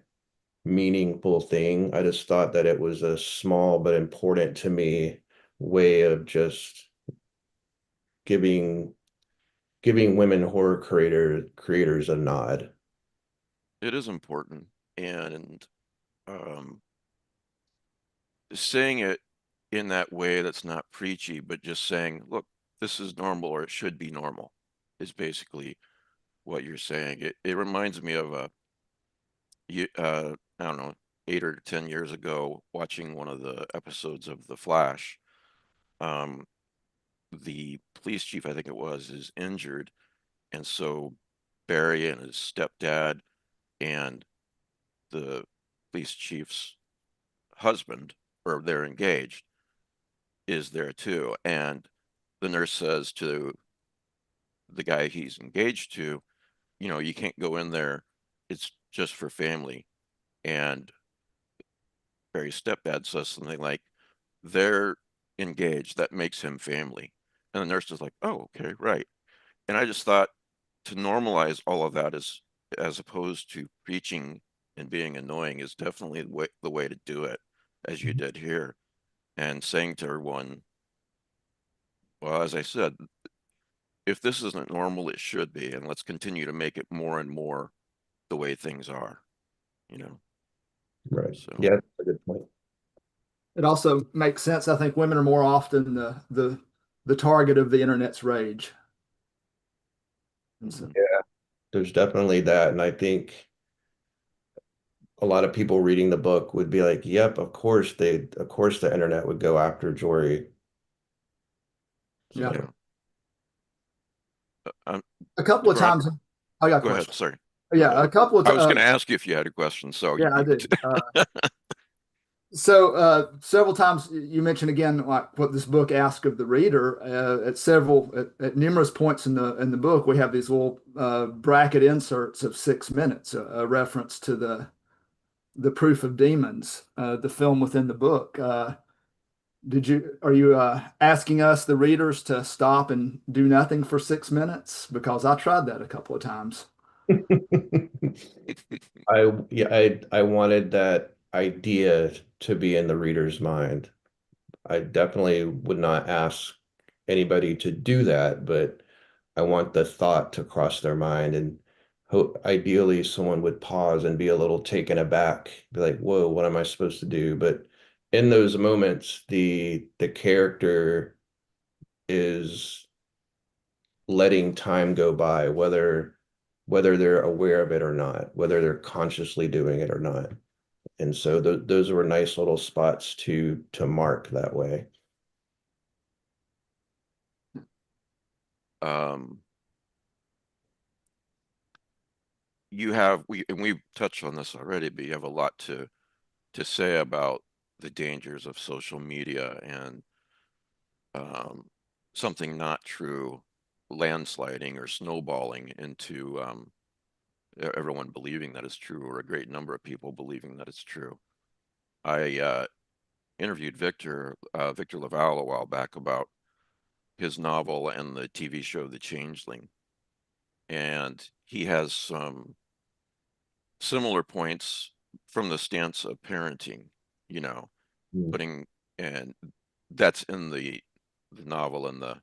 meaningful thing. I just thought that it was a small but important to me way of just giving giving women horror creators a nod. It is important. And um, saying it in that way that's not preachy, but just saying, look, this is normal or it should be normal is basically what you're saying. It reminds me of I don't know, 8 or 10 years ago, watching one of the episodes of The Flash. Um, the police chief, I think it was, is injured, and so Barry and his stepdad and the police chief's husband, or they're engaged, is there too. And the nurse says to the guy he's engaged to, you know, you can't go in there. It's just for family. And Barry's stepdad says something like, they're engaged. That makes him family. And the nurse is like, oh, okay, right. And I just thought to normalize all of that as opposed to preaching and being annoying is definitely the way to do it, as you did here. And saying to everyone, well, as I said, if this isn't normal, it should be. And let's continue to make it more and more the way things are, you know? Right. So, Yeah, that's a good point. It also makes sense. I think women are more often the target of the internet's rage. And so, There's definitely that. And I think a lot of people reading the book would be like, yep, of course the internet would go after Jory. yeah. yeah. A couple of Brian, times. I got a go ahead. question. Sorry. Yeah, a couple of I was going times. to ask you if you had a question. So Yeah, I do. Several times you mentioned again like what this book asks of the reader. At numerous points in the book, we have these little bracket inserts of 6 minutes, a reference to the Proof of Demons, the film within the book. Are you asking us, the readers, to stop and do nothing for 6 minutes? Because I tried that a couple of times. I wanted that idea to be in the reader's mind. I definitely would not ask anybody to do that, but I want the thought to cross their mind, and hope ideally someone would pause and be a little taken aback, be like, whoa, what am I supposed to do? But in those moments, the character is letting time go by, whether they're aware of it or not, whether they're consciously doing it or not. And so those were nice little spots to mark that way. um, we've touched on this already, but you have a lot to say about the dangers of social media and something not true landsliding or snowballing into everyone believing that it's true, or a great number of people believing that it's true. I interviewed Victor Laval a while back about his novel and the TV show The Changeling, and he has some similar points from the stance of parenting, you know, Mm. putting, and that's in the novel and the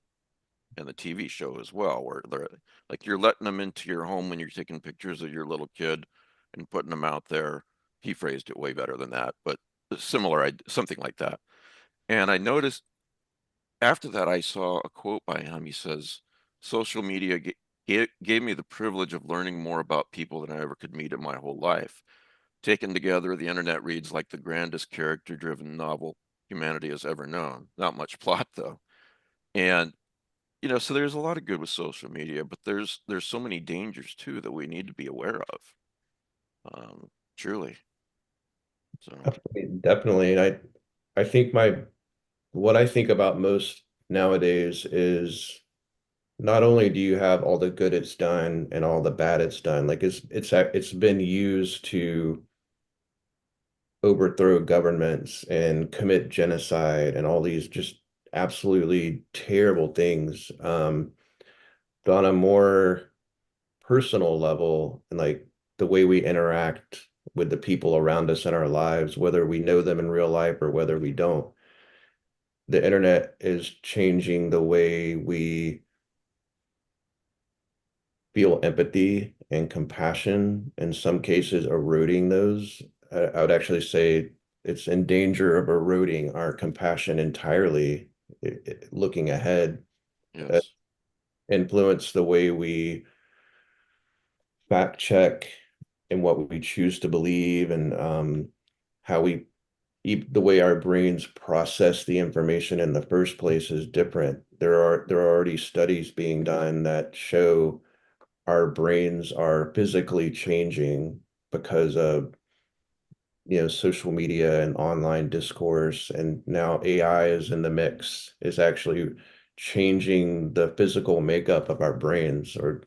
TV show as well, where they're like, you're letting them into your home when you're taking pictures of your little kid and putting them out there. He phrased it way better than that, but similar, something like that. And I noticed after that, I saw a quote by him. He says, social media gave me the privilege of learning more about people than I ever could meet in my whole life. Taken together, the internet reads like the grandest character-driven novel humanity has ever known. Not much plot, though. And you know, so there's a lot of good with social media, but there's so many dangers too that we need to be aware of. Truly. So Definitely. And I think what I think about most nowadays is not only do you have all the good it's done and all the bad it's done, like it's been used to overthrow governments and commit genocide and all these just absolutely terrible things. But on a more personal level, and like the way we interact with the people around us in our lives, whether we know them in real life or whether we don't, the internet is changing the way we feel empathy and compassion, in some cases eroding those. I would actually say it's in danger of eroding our compassion entirely, looking ahead, yes, influence the way we fact check and what we choose to believe, and how the way our brains process the information in the first place is different. There are already studies being done that show our brains are physically changing because of social media and online discourse, and now AI is in the mix, is actually changing the physical makeup of our brains. Or,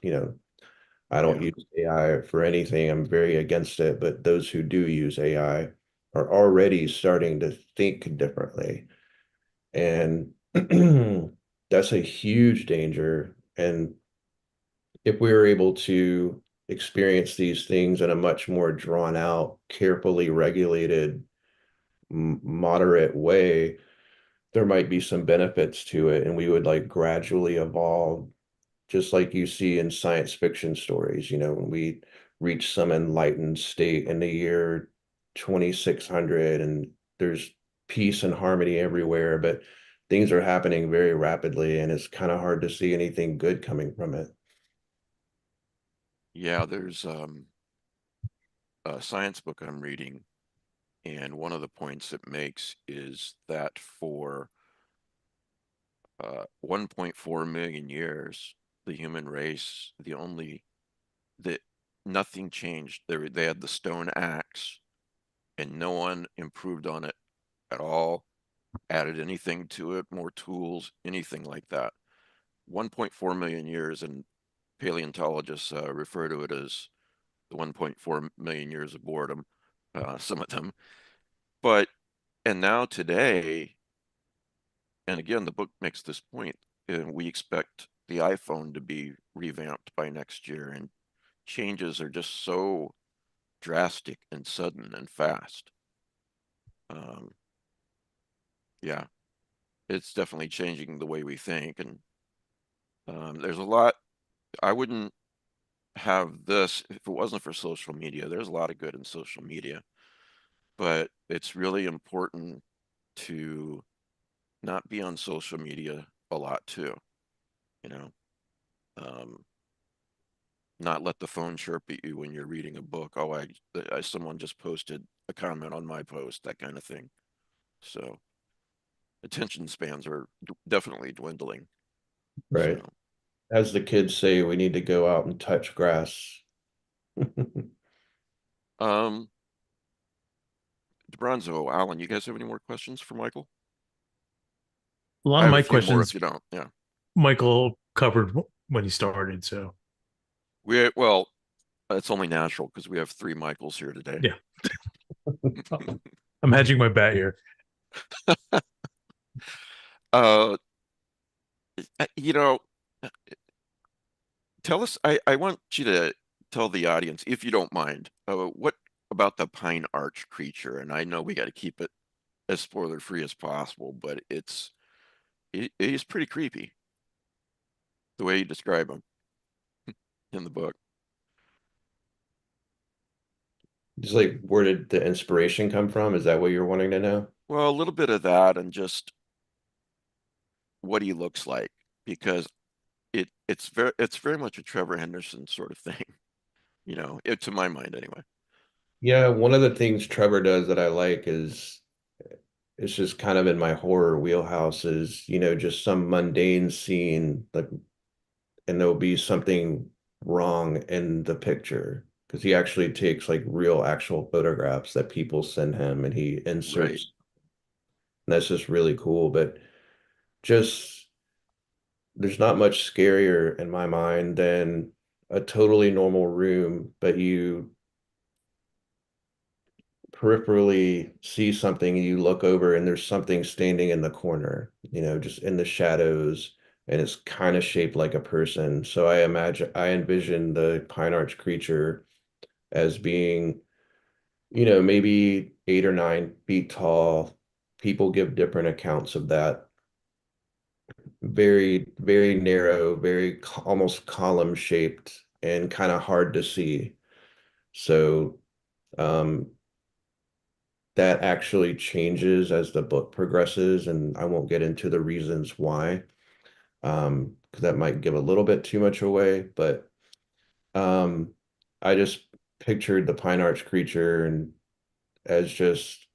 I don't Yeah. use AI for anything. I'm very against it, but those who do use AI are already starting to think differently. And that's a huge danger. And if we were able to experience these things in a much more drawn out, carefully regulated, moderate way, there might be some benefits to it, and we would like gradually evolve, just like you see in science fiction stories, when we reach some enlightened state in the year 2600 and there's peace and harmony everywhere, but things are happening very rapidly and it's kind of hard to see anything good coming from it. Yeah, there's a science book I'm reading, and one of the points it makes is that for 1.4 million years, the human race, that nothing changed. They had the stone axe, and no one improved on it at all, added anything to it, more tools, anything like that. 1.4 million years, and paleontologists refer to it as the 1.4 million years of boredom, some of them. But, and now today, and again, the book makes this point, we expect the iPhone to be revamped by next year, and changes are just so drastic and sudden and fast. Yeah, it's definitely changing the way we think, and there's a lot. I wouldn't have this if it wasn't for social media. There's a lot of good in social media, but it's really important to not be on social media a lot too, you know. Um, Not let the phone chirp at you when you're reading a book. Oh, someone just posted a comment on my post, that kind of thing. So attention spans are definitely dwindling. Right. So, As the kids say, we need to go out and touch grass. um, DeBronzo, Alan, you guys have any more questions for Michael? A lot I of have a my few more if questions you don't. Yeah. Michael covered when he started, so Well, it's only natural because we have three Michaels here today. yeah. I'm hedging my bet here. Uh, you know, tell us, I want you to tell the audience, if you don't mind, what about the pine arch creature? And I know we got to keep it as spoiler free as possible, but it is pretty creepy the way you describe him in the book. Just like, where did the inspiration come from? Is that what you're wanting to know? Well, a little bit of that and just what he looks like, because it's very much a Trevor Henderson sort of thing, to my mind anyway. Yeah, one of the things Trevor does that I like is it's just kind of in my horror wheelhouse is, just some mundane scene, like, and there'll be something wrong in the picture because he actually takes like real actual photographs that people send him and he Right. inserts. And that's just really cool. But just there's not much scarier in my mind than a totally normal room, but you peripherally see something and you look over and there's something standing in the corner, just in the shadows, and it's kind of shaped like a person. So I envision the pine arch creature as being, maybe 8 or 9 feet tall. People give different accounts of that. Very, very narrow, very almost column shaped and kind of hard to see. So, um, that actually changes as the book progresses, and I won't get into the reasons why, because that might give a little bit too much away. But um, I just pictured the pine arch creature and as just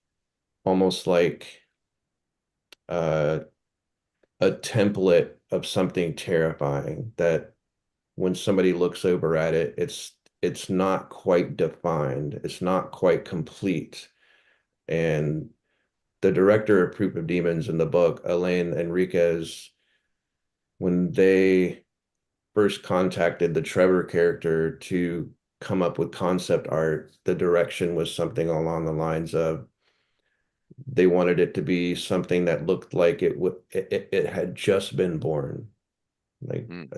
almost like uh, a template of something terrifying that when somebody looks over at it, it's not quite defined, it's not quite complete. And the director of Proof of Demons in the book, Elaine Enriquez, when they first contacted the Trevor character to come up with concept art, the direction was something along the lines of they wanted it to be something that looked like it had just been born, like Mm,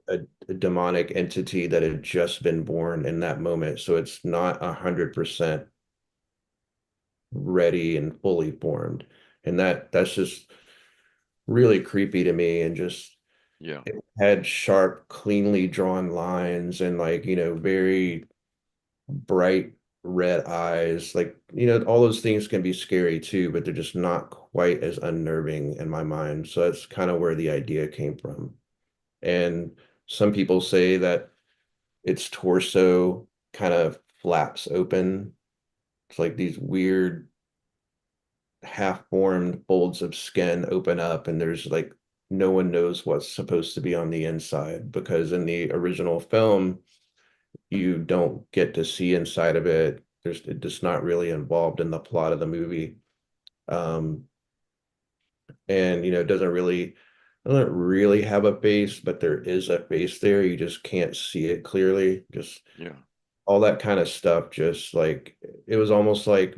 a demonic entity that had just been born in that moment. So it's not 100% ready and fully formed. And that's just really creepy to me. And just yeah. it had sharp, cleanly drawn lines and, like, very bright red eyes. Like, all those things can be scary too, but they're just not quite as unnerving in my mind. So that's kind of where the idea came from. And some people say that its torso kind of flaps open. It's like these weird half-formed folds of skin open up, and there's like no one knows what's supposed to be on the inside, because in the original film, you don't get to see inside of it. It's just not really involved in the plot of the movie. Um, and it doesn't really have a face, but there is a face there. You just can't see it clearly. Just Yeah. all that kind of stuff. Just like it was almost like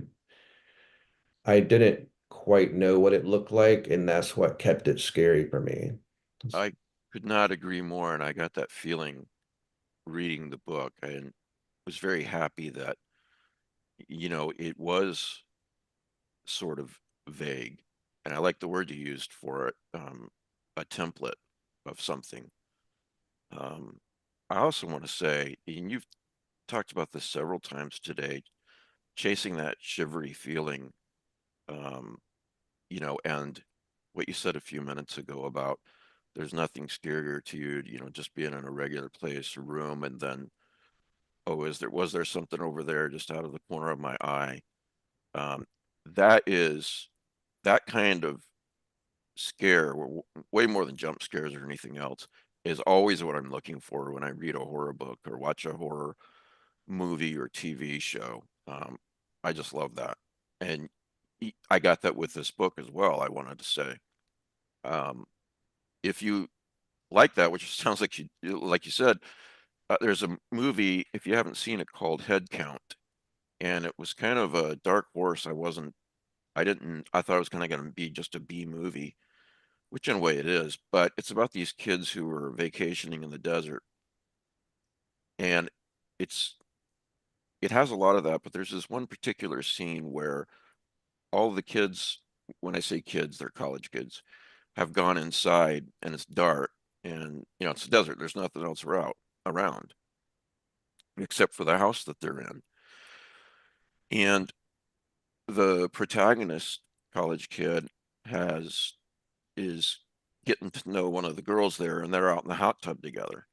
I didn't quite know what it looked like, and that's what kept it scary for me. I could not agree more. And I got that feeling reading the book. And was very happy that, it was sort of vague. And I like the word you used for it, a template of something. Um, I also want to say, and you've talked about this several times today, chasing that shivery feeling, um, and what you said a few minutes ago about there's nothing scarier to you, just being in a regular place or room, and then, oh, was there something over there just out of the corner of my eye? Um, that is that kind of scare, way more than jump scares or anything else, is always what I'm looking for when I read a horror book or watch a horror movie or TV show. I just love that. And I got that with this book as well, I wanted to say. Um, if you like that, which sounds like you said, there's a movie, if you haven't seen it, called Head Count. And it was kind of a dark horse. I thought it was kind of going to be just a B movie, which in a way it is, but it's about these kids who were vacationing in the desert. And it's, it has a lot of that, but there's this one particular scene where all the kids, when I say kids, they're college kids, have gone inside and it's dark and, it's a desert. There's nothing else around except for the house that they're in. And the protagonist, college kid, has is getting to know one of the girls there, and they're out in the hot tub together.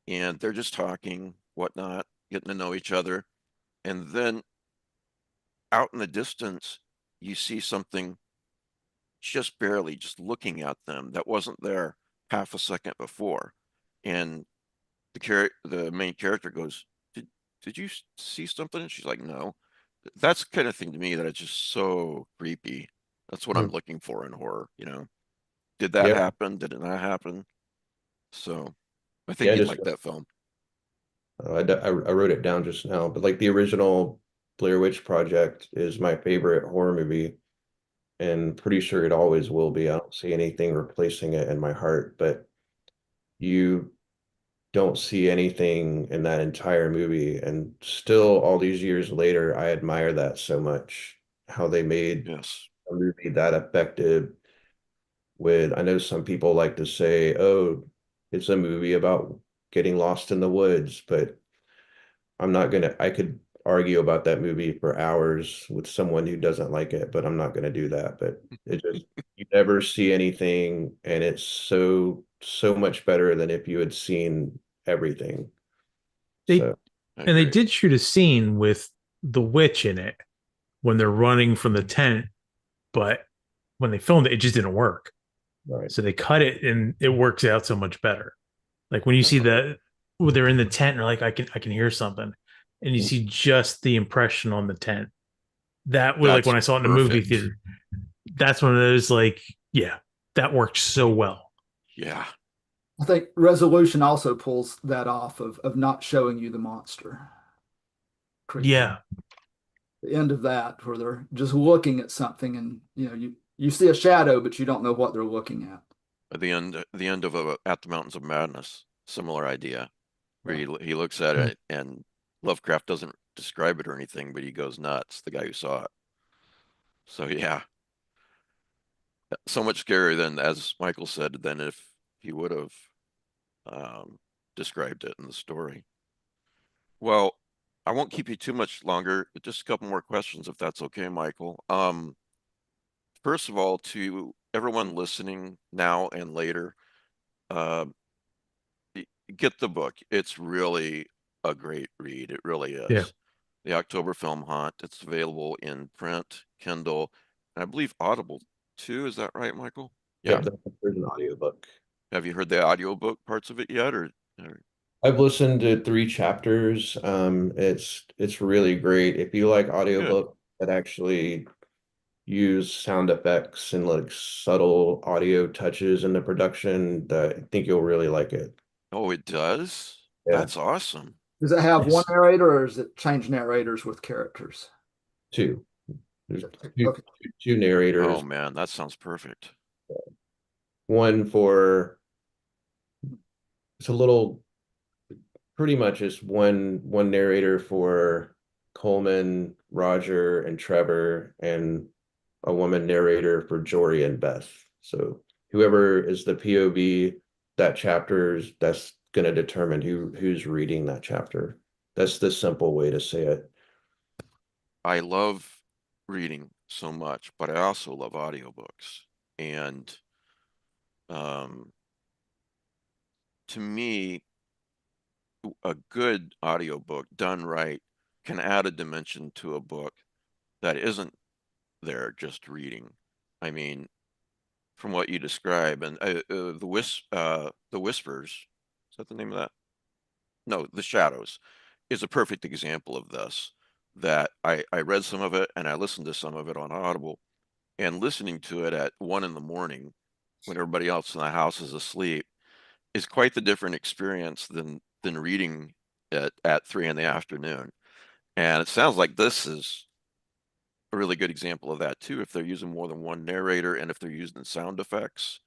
And they're just talking, whatnot, getting to know each other. And then out in the distance, you see something just barely just looking at them that wasn't there half a second before. And the main character goes, did you see something? And she's like, no. That's the kind of thing to me that it's just so creepy. That's what I'm Hmm. looking for in horror. Did that Yeah, happen? Did it not happen? So I think yeah. you'd Just like that film. I wrote it down just now, but like the original Blair Witch Project is my favorite horror movie, and pretty sure it always will be. I don't see anything replacing it in my heart, but you don't see anything in that entire movie. And still, all these years later, I admire that so much, how they made Yes. a movie that effective. I know some people like to say, oh, it's a movie about getting lost in the woods, but I could argue about that movie for hours with someone who doesn't like it, but I'm not gonna do that. But you never see anything, and it's so much better than if you had seen everything. They So I and they agree. did shoot a scene with the witch in it when they're running from the tent, but when they filmed it, it just didn't work. right. So they cut it and it works out so much better. Like when you see Oh, when they're in the tent and they're like, I can hear something. And you see just the impression on the tent. That was like that's when I saw it in the movie perfect. theater. That's one of those like, yeah, that worked so well. Yeah. I think Resolution also pulls that off of not showing you the monster creature. Yeah. The end of that, where they're just looking at something, and you see a shadow, but you don't know what they're looking at. At the end of At the Mountains of Madness, similar idea, where Yeah. he looks at it and Lovecraft doesn't describe it or anything, but he goes nuts, the guy who saw it. So yeah, so much scarier than, as Michael said, than if he would have um, described it in the story. Well, I won't keep you too much longer, but just a couple more questions if that's okay, Michael. First of all, to everyone listening now and later, uh, get the book. It's really a great read. It really Yeah. is. The October Film Haunt. It's available in print, Kindle, and I believe Audible too. Is that right, Michael? Yeah. Yep, there's an audiobook. Have you heard the audiobook parts of it yet, or I've listened to 3 chapters. It's really great. If you like good? audiobook that actually use sound effects and like subtle audio touches in the production, I think you'll really like it. Oh, it does? Yeah, That's awesome. Does it have one Nice. narrator, or is it change narrators with characters? 2. There's two, Okay. two Oh narrators. man, that sounds perfect. One for it's a little pretty much just one narrator for Coleman, Roger, and Trevor, and a woman narrator for Jory and Beth. So whoever is the POV that chapters, that's going to determine who's reading that chapter. That's the simple way to say it. I love reading so much, but I also love audiobooks. And um, to me, a good audiobook done right can add a dimension to a book that isn't there just reading. I mean, from what you describe, and the Whispers, is that the name of that? No, The Shadows is a perfect example of this. That I read some of it and I listened to some of it on Audible, and listening to it at 1 in the morning when everybody else in the house is asleep is quite the different experience than reading it at 3 in the afternoon. And it sounds like this is a really good example of that too. If they're using more than one narrator and if they're using sound effects,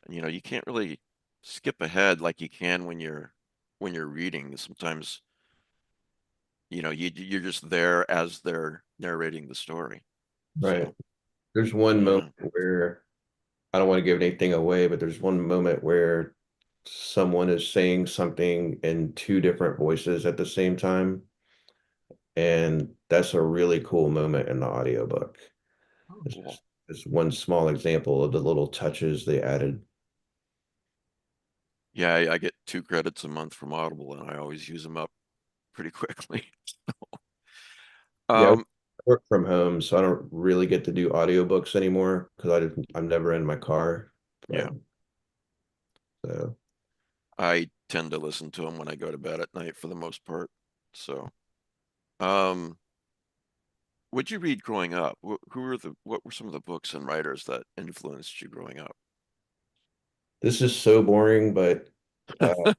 you can't really skip ahead like you can when you're reading. Sometimes, you're just there as they're narrating the story. Right. So, There's one yeah. moment where I don't want to give anything away, but there's one moment where someone is saying something in 2 different voices at the same time. And that's a really cool moment in the audiobook. It's Cool. just it's one small example of the little touches they added. Yeah, I get 2 credits a month from Audible and I always use them up pretty quickly. Yeah, I Um, work from home, so I don't really get to do audiobooks anymore because I'm never in my car. yeah, But so I tend to listen to them when I go to bed at night for the most part. So, um, what'd you read growing up? What were some of the books and writers that influenced you growing up? this is so boring, but uh,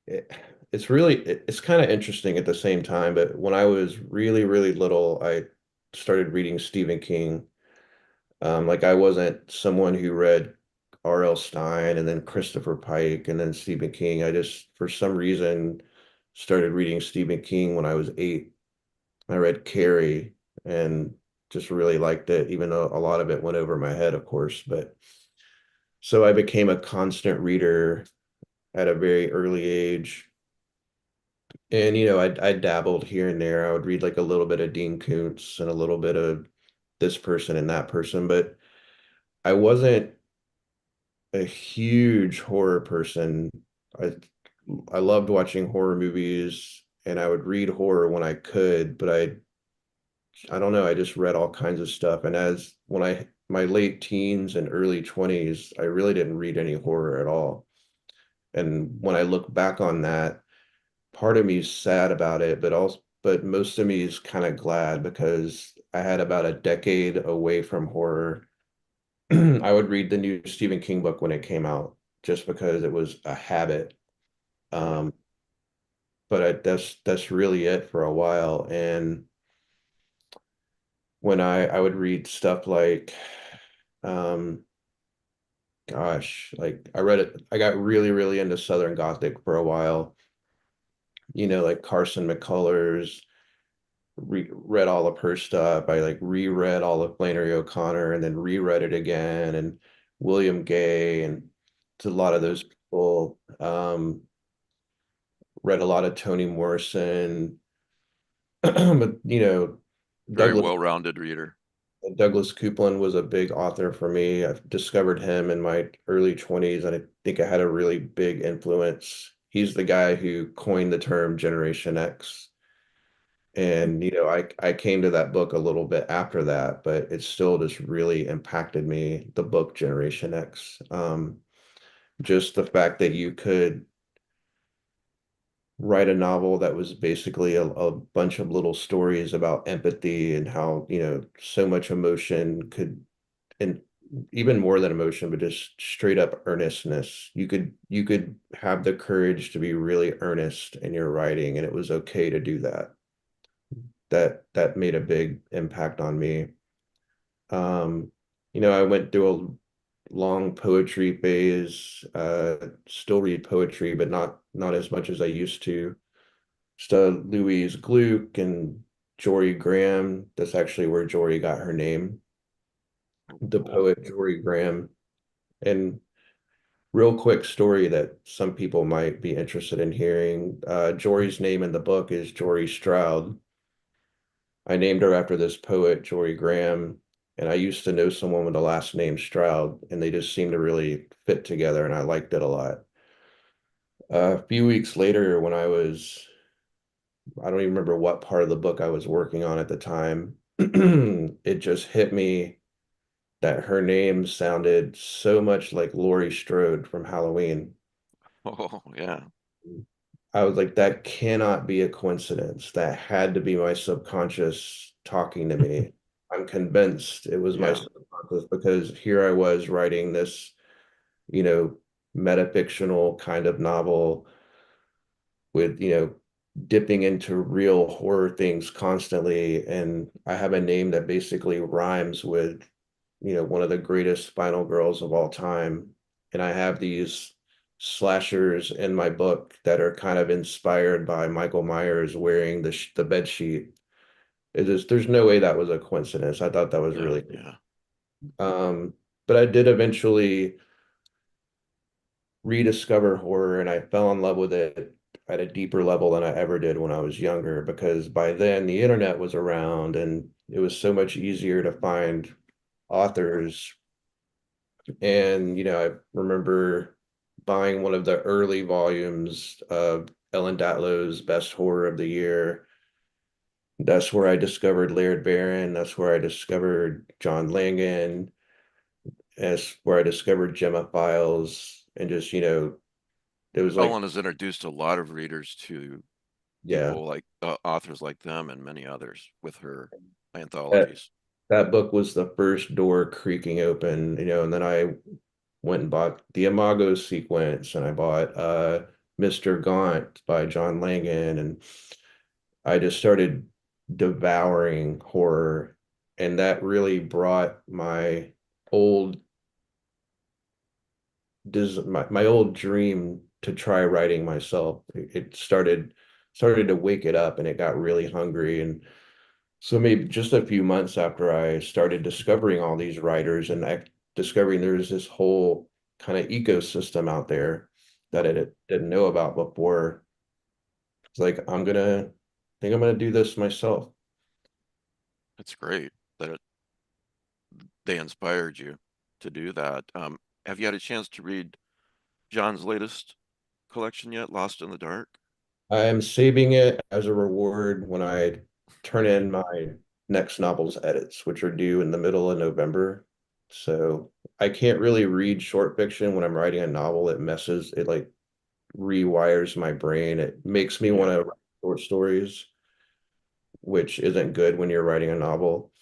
it, it's kind of interesting at the same time. But when I was really, really little, I started reading Stephen King. Like I wasn't someone who read R.L. Stein and then Christopher Pike and then Stephen King. I just, for some reason, started reading Stephen King when I was 8. I read Carrie and just really liked it, even though a lot of it went over my head, of course. But so I became a constant reader at a very early age. And, I dabbled here and there. I would read like a little bit of Dean Koontz and a little bit of this person and that person, but I wasn't a huge horror person. I I loved watching horror movies and I would read horror when I could, but I don't know, I just read all kinds of stuff. And as when I my late teens and early 20s, I really didn't read any horror at all. And when I look back on that, part of me is sad about it, but most of me is kind of glad because I had about a decade away from horror I would read the new Stephen King book when it came out, just because it was a habit. Um, but that's really it for a while. And when I would read stuff like, um, gosh, like I read it, I got really into Southern Gothic for a while. Like Carson McCullers, read all of her stuff. I like reread all of Flannery O'Connor and then reread it again, and William Gay, and to a lot of those people. Read a lot of Toni Morrison, but Very Douglas well-rounded reader. Douglas Coupland was a big author for me. I discovered him in my early 20s, and I think it had a really big influence. He's the guy who coined the term Generation X. And I came to that book a little bit after that, but it still just really impacted me, the book Generation X. Just the fact that you could write a novel that was basically a bunch of little stories about empathy and how, so much emotion could, and even more than emotion, but just straight up earnestness. You could have the courage to be really earnest in your writing, and it was okay to do that. That made a big impact on me. Um, I went through a long poetry phase, still read poetry, but not as much as I used to. Louise Gluck and Jory Graham. That's actually where Jory got her name, the poet Jory Graham. And real quick story that some people might be interested in hearing. Jory's name in the book is Jory Stroud. I named her after this poet, Jory Graham, and I used to know someone with the last name Stroud, and they just seemed to really fit together, and I liked it a lot. A few weeks later, I don't even remember what part of the book I was working on at the time, it just hit me that her name sounded so much like Laurie Strode from Halloween. Oh, yeah. I was like, that cannot be a coincidence. That had to be my subconscious talking to me. I'm convinced it was my Yeah. subconscious, because here I was writing this, you know, metafictional kind of novel with, dipping into real horror things constantly. And I have a name that basically rhymes with, one of the greatest final girls of all time. And I have these slashers in my book that are kind of inspired by Michael Myers wearing the bed sheet. There's no way that was a coincidence. I thought that was Yeah. really Yeah. but I did eventually rediscover horror, and I fell in love with it at a deeper level than I ever did when I was younger, because by then the internet was around and it was so much easier to find authors. And, I remember buying one of the early volumes of Ellen Datlow's Best Horror of the Year. That's where I discovered Laird Barron. That's where I discovered John Langan. That's where I discovered Gemma Files. And just, it was like, Ellen has introduced a lot of readers to yeah, people like authors like them and many others with her that, anthologies. that book was the first door creaking open, and then I went and bought the Imago sequence, and I bought Mr. Gaunt by John Langan, and I just started devouring horror, and that really brought old my old dream to try writing myself. It started to wake it up, and it got really hungry. And so maybe just a few months after I started discovering all these writers, and discovering there's this whole kind of ecosystem out there that I didn't know about before, it's like, I'm gonna do this myself. It's great that they inspired you to do that. Have you had a chance to read John's latest collection yet, Lost in the Dark? I am saving it as a reward when I turn in my next novel's edits, which are due in the middle of November. So I can't really read short fiction when I'm writing a novel. It like rewires my brain. It makes me want Yeah. to write short stories, which isn't good when you're writing a novel.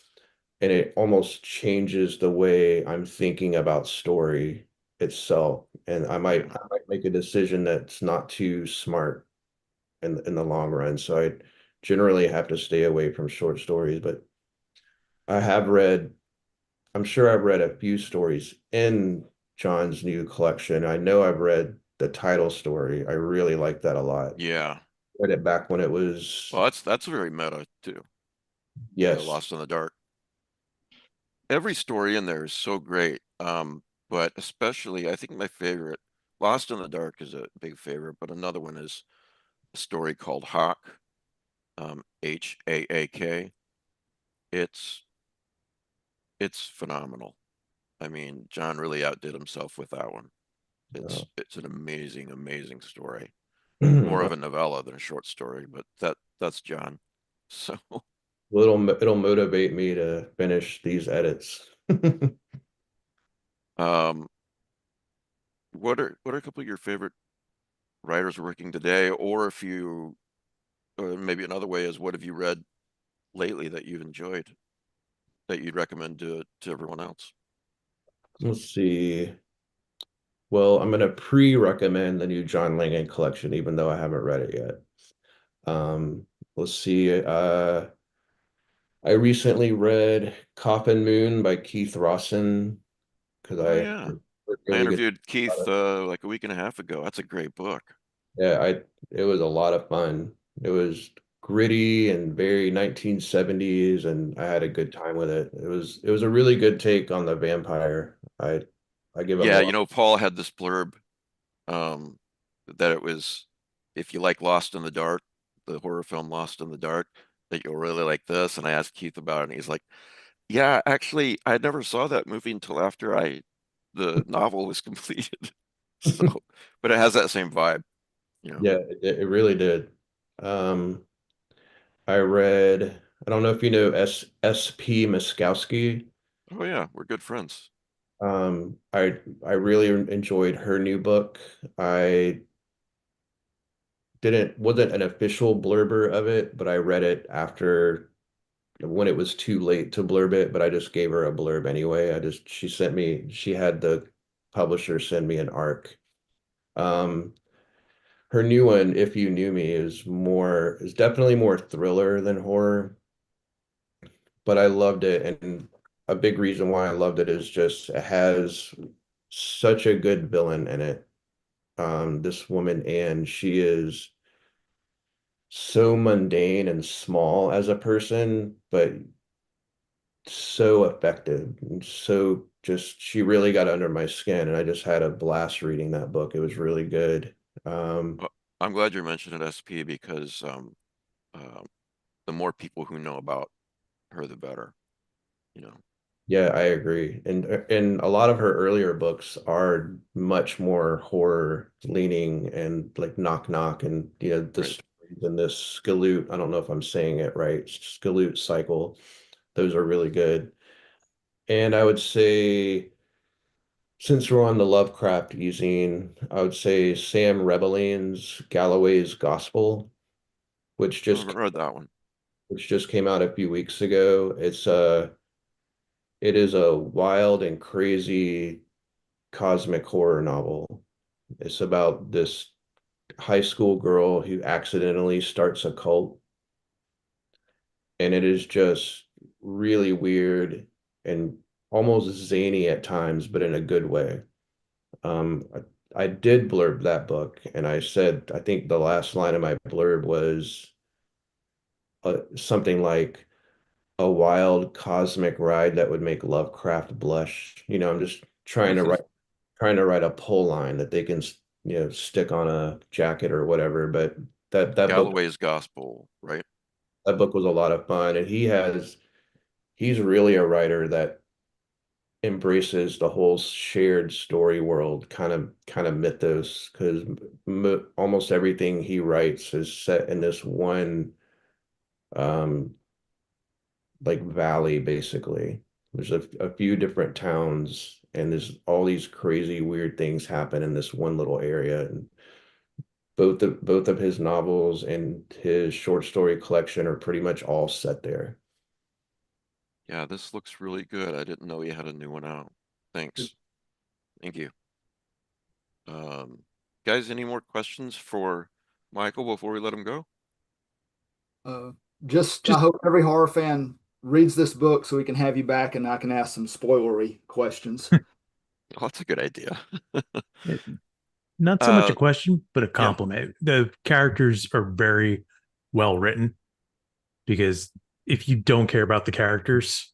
and it almost changes the way I'm thinking about story itself. And Yeah. I might make a decision that's not too smart in the long run. So I generally have to stay away from short stories, but I have read, I'm sure I've read a few stories in John's new collection. I know I've read the title story. I really like that a lot. Yeah. Read it back when it was, Well, that's very meta too. Yeah, yes. Lost in the Dark. Every story in there is so great. But especially I think my favorite, Lost in the Dark is a big favorite, but another one is a story called Hawk, Haak. It's it's phenomenal. I mean, John really outdid himself with that one. Uh, It's an amazing, amazing story. More of well, a novella than a short story, but that's John. So, it'll motivate me to finish these edits. um, what are a couple of your favorite writers working today? Or if you, or maybe another way is, what have you read lately that you've enjoyed that you'd recommend to everyone else? Let's see. Well, I'm gonna pre-recommend the new John Langan collection, even though I haven't read it yet. Let's see. I recently read Coffin Moon by Keith Rawson because Oh I yeah, I really good. interviewed Keith like a week and a half ago. That's a great book. Yeah, it was a lot of fun. It was gritty and very 1970s, and I had a good time with it. It was a really good take on the vampire. I give him a Yeah, lot. Paul had this blurb um, that it was, if you like Lost in the Dark, the horror film Lost in the Dark, that you'll really like this. And I asked Keith about it, and he's like, "Yeah, actually, I never saw that movie until after the novel was completed." So, but it has that same vibe, you know. Yeah, it really did. Um, I read, I don't know if you know S.P. Miskowski. Oh yeah, we're good friends. I really enjoyed her new book. I didn't wasn't an official blurber of it, but I read it after when it was too late to blurb it, but I just gave her a blurb anyway. She had the publisher send me an arc. Um, Her new one, If You Knew Me, is definitely more thriller than horror, but I loved it. And a big reason why I loved it is just it has such a good villain in it. This woman, Anne, she is so mundane and small as a person, but so effective and so just she really got under my skin, and I just had a blast reading that book. It was really good. Um, Well, I'm glad you mentioned SP because the more people who know about her, the better, you know. yeah, I agree. And a lot of her earlier books are much more horror leaning and like Knock Knock and the Right. stories in this Skaloot. I don't know if I'm saying it right. Skaloot cycle. Those are really good. And I would say since we're on the Lovecraft eZine, I would say Sam Rebelline's Galloway's Gospel, which I haven't read that one. came out a few weeks ago. It is a wild and crazy cosmic horror novel. It's about this high school girl who accidentally starts a cult, and it is just really weird and almost zany at times, but in a good way. I did blurb that book, and I said, I think the last line of my blurb was something like a wild cosmic ride that would make Lovecraft blush. I'm just trying to write a pull line that they can, stick on a jacket or whatever. But that book Galloway's Gospel, right? that book was a lot of fun, and he's really a writer that embraces the whole shared story world kind of mythos because almost everything he writes is set in this one um like valley basically. There's a few different towns, and there's all these crazy weird things happen in this one little area, and both of his novels and his short story collection are pretty much all set there. Yeah, this looks really good. I didn't know you had a new one out. Thanks. Thank you. Guys, any more questions for Michael before we let him go? Just I Just hope every horror fan reads this book so we can have you back and I can ask some spoilery questions. Oh, that's a good idea. not so much a question, but a Yeah, compliment. The characters are very well written because if you don't care about the characters,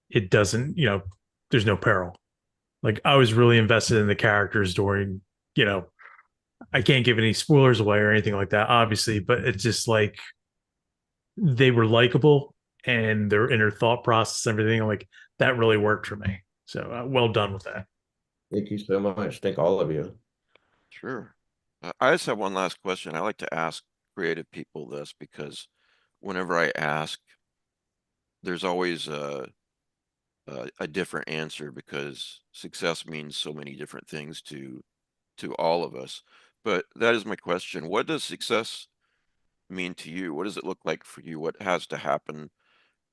it doesn't, there's no peril. Like I was really invested in the characters during, you know, I can't give any spoilers away or anything like that, obviously, but it's just like they were likable and their inner thought process, everything like that really worked for me. So well done with that. Thank you so much. Thank all of you. sure. I just have one last question. I like to ask creative people this because whenever I ask, there's always a different answer because success means so many different things to all of us. But that is my question. What does success mean to you? What does it look like for you? What has to happen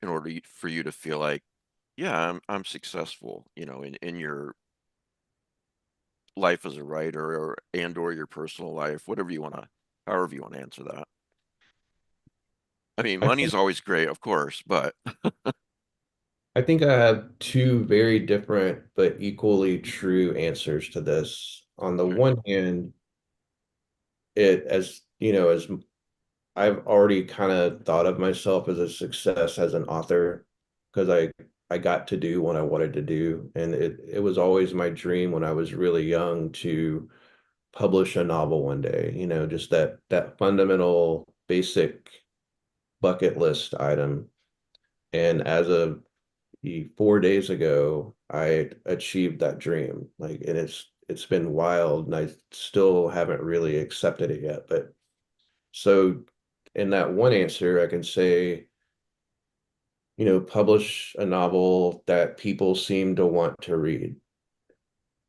in order for you to feel like, yeah, I'm successful, in your life as a writer or your personal life, however you want to answer that. I mean, I money's think always great, of course, but I think I have two very different but equally true answers to this. On the okay, one hand, it as you know, as I've already kind of thought of myself as a success as an author because I got to do what I wanted to do, and it was always my dream when I was really young to publish a novel one day. Just that fundamental basic bucket list item. And as of 4 days ago, I achieved that dream. Like, and it's been wild, and I still haven't really accepted it yet. But so, in that one answer, I can say, publish a novel that people seem to want to read.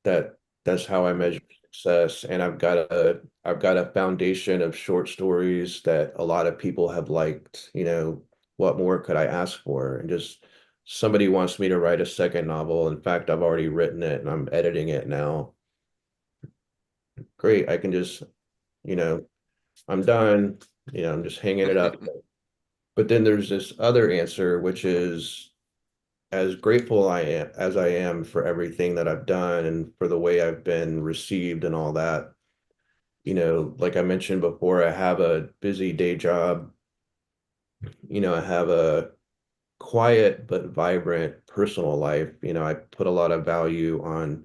That's how I right, measure success. And I've got a foundation of short stories that a lot of people have liked. What more could I ask for? And just somebody wants me to write a second novel. In fact, I've already written it and I'm editing it now. Great. I can just, you know, I'm done. I'm just hanging it up. But then there's this other answer, which is as grateful as I am for everything that I've done and for the way I've been received and all that. Like I mentioned before, I have a busy day job. I have a quiet but vibrant personal life. I put a lot of value on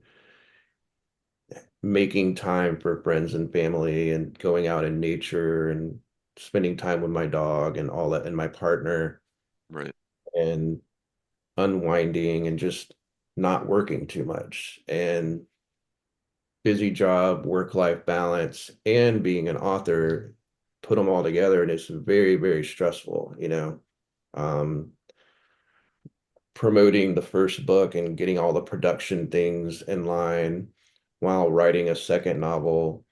making time for friends and family and going out in nature and spending time with my dog and all that and my partner right, and unwinding and just not working too much. And busy job, work-life balance, and being an author, put them all together, and it's very, very stressful. Um, Promoting the first book and getting all the production things in line while writing a second novel,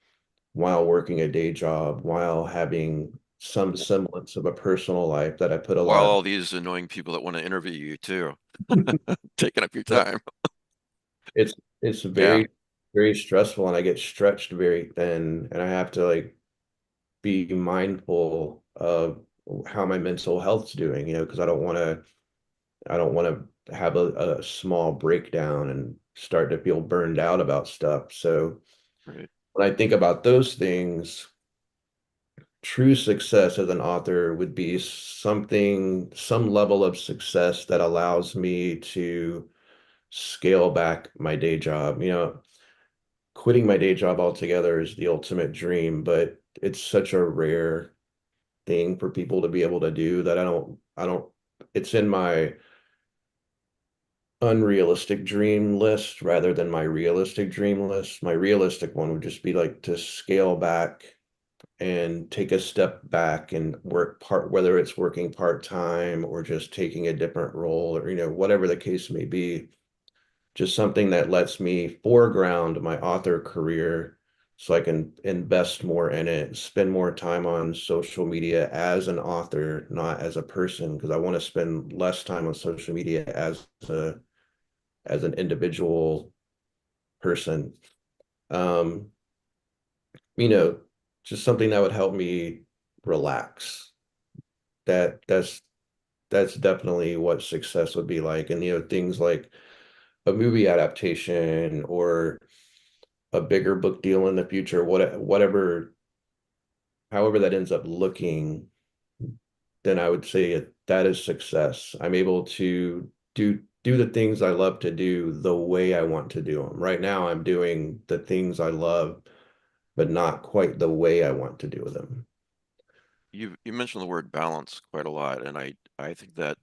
while working a day job, while having some semblance of a personal life that I put a while lot all these annoying people that want to interview you too, of. taking up your time. It's it's Yeah, very, very stressful, and I get stretched very thin, and I have to like be mindful of how my mental health's doing, because I don't want to have a small breakdown and start to feel burned out about stuff. So right. when I think about those things, true success as an author would be some level of success that allows me to scale back my day job. Quitting my day job altogether is the ultimate dream, but it's such a rare thing for people to be able to do that I don't it's in my unrealistic dream list rather than my realistic dream list. My realistic one would just be like to scale back and take a step back and whether it's working part-time or just taking a different role or whatever the case may be, just something that lets me foreground my author career so I can invest more in it, spend more time on social media as an author, not as a person, because I want to spend less time on social media as an individual person. Um, you know, just something that would help me relax. That's definitely what success would be like. And things like a movie adaptation or a bigger book deal in the future, whatever, however that ends up looking, then I would say that is success. I'm able to do the things I love to do the way I want to do them. Right now, I'm doing the things I love, but not quite the way I want to do them. You mentioned the word balance quite a lot, and I think that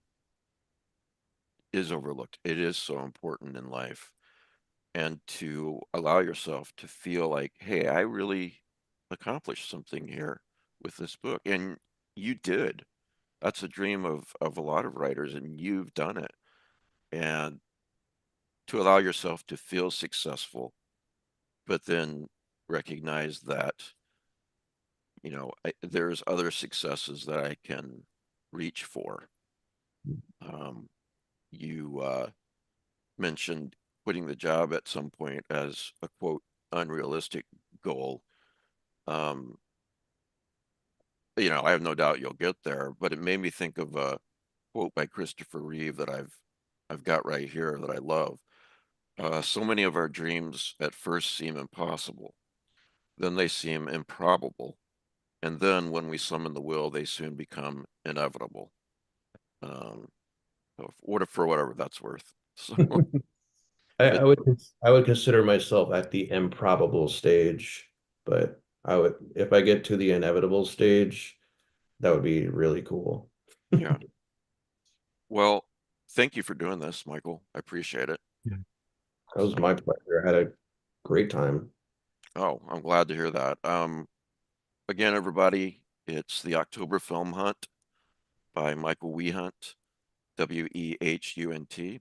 is overlooked. It is so important in life, and to allow yourself to feel like, hey, I really accomplished something here with this book, and you did. That's a dream of a lot of writers, and you've done it. And to allow yourself to feel successful, but then recognize that, there's other successes that I can reach for. You mentioned quitting the job at some point as a quote unrealistic goal. Um, I have no doubt you'll get there, but it made me think of a quote by Christopher Reeve that I've got right here that I love. So many of our dreams at first seem impossible, then they seem improbable, and then when we summon the will, they soon become inevitable. Um, for whatever that's worth. So, I, but I would I would consider myself at the improbable stage, but I would if I get to the inevitable stage, that would be really cool. yeah. Well, thank you for doing this, Michael. I appreciate it. Yeah. That was So, my pleasure. I had a great time. oh, I'm glad to hear that. Again, everybody, it's the October Film Hunt by Michael Wehunt, Wehunt.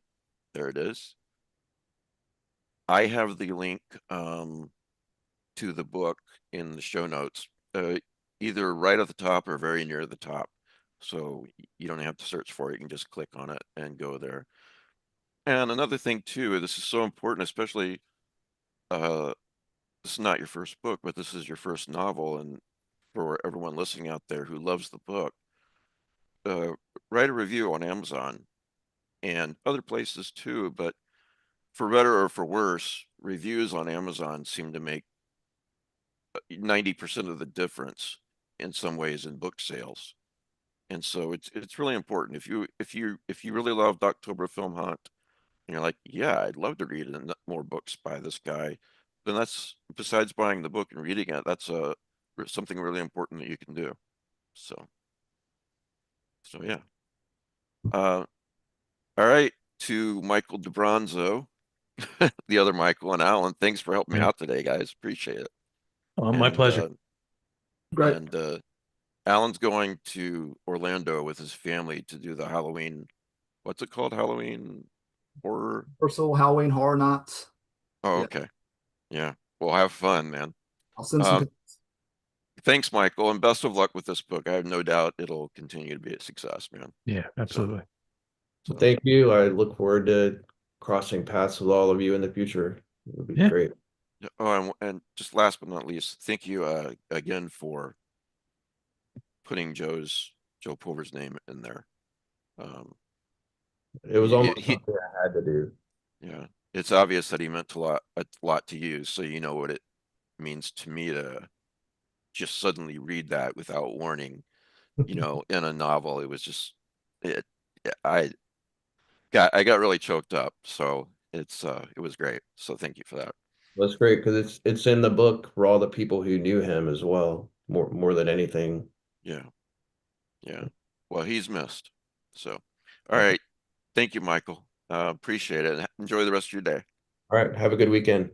There it is. I have the link to the book in the show notes, either right at the top or very near the top. So you don't have to search for it. You can just click on it and go there. And another thing too, this is so important, especially uh, this is not your first book, but this is your first novel. And for everyone listening out there who loves the book, uh, write a review on Amazon and other places too. But for better or for worse, reviews on Amazon seem to make 90% of the difference in some ways in book sales. And so it's really important. If you really loved October Film Hunt and you're like, yeah, I'd love to read more books by this guy, then that's, besides buying the book and reading it, that's something really important that you can do. So yeah. Uh, all right, to Michael DeBronzo, the other Michael, and Alan, thanks for helping me Yeah. out today, guys. Appreciate it. My And pleasure. Great. and Alan's going to Orlando with his family to do the Halloween, what's it called? Halloween horror? Personal Halloween Horror Nights. Oh, Yeah, okay. Yeah. Well, have fun, man. I'll send some Um, pictures. Thanks, Michael, and best of luck with this book. I have no doubt it'll continue to be a success, man. Yeah, absolutely. So Thank you. I look forward to crossing paths with all of you in the future. It would be Yeah. great. yeah, oh, and just last but not least, thank you again for putting Joe Pulver's name in there. Um, It was he, almost he something I had to do. yeah, it's obvious that he meant a lot to you, so you know what it means to me to just suddenly read that without warning, in a novel. It was just it I got really choked up, so it was great. So thank you for that. That's great because it's in the book for all the people who knew him as well, more than anything. Yeah, yeah. Well, he's missed. So, all right. Thank you, Michael. Appreciate it. Enjoy the rest of your day. All right, have a good weekend.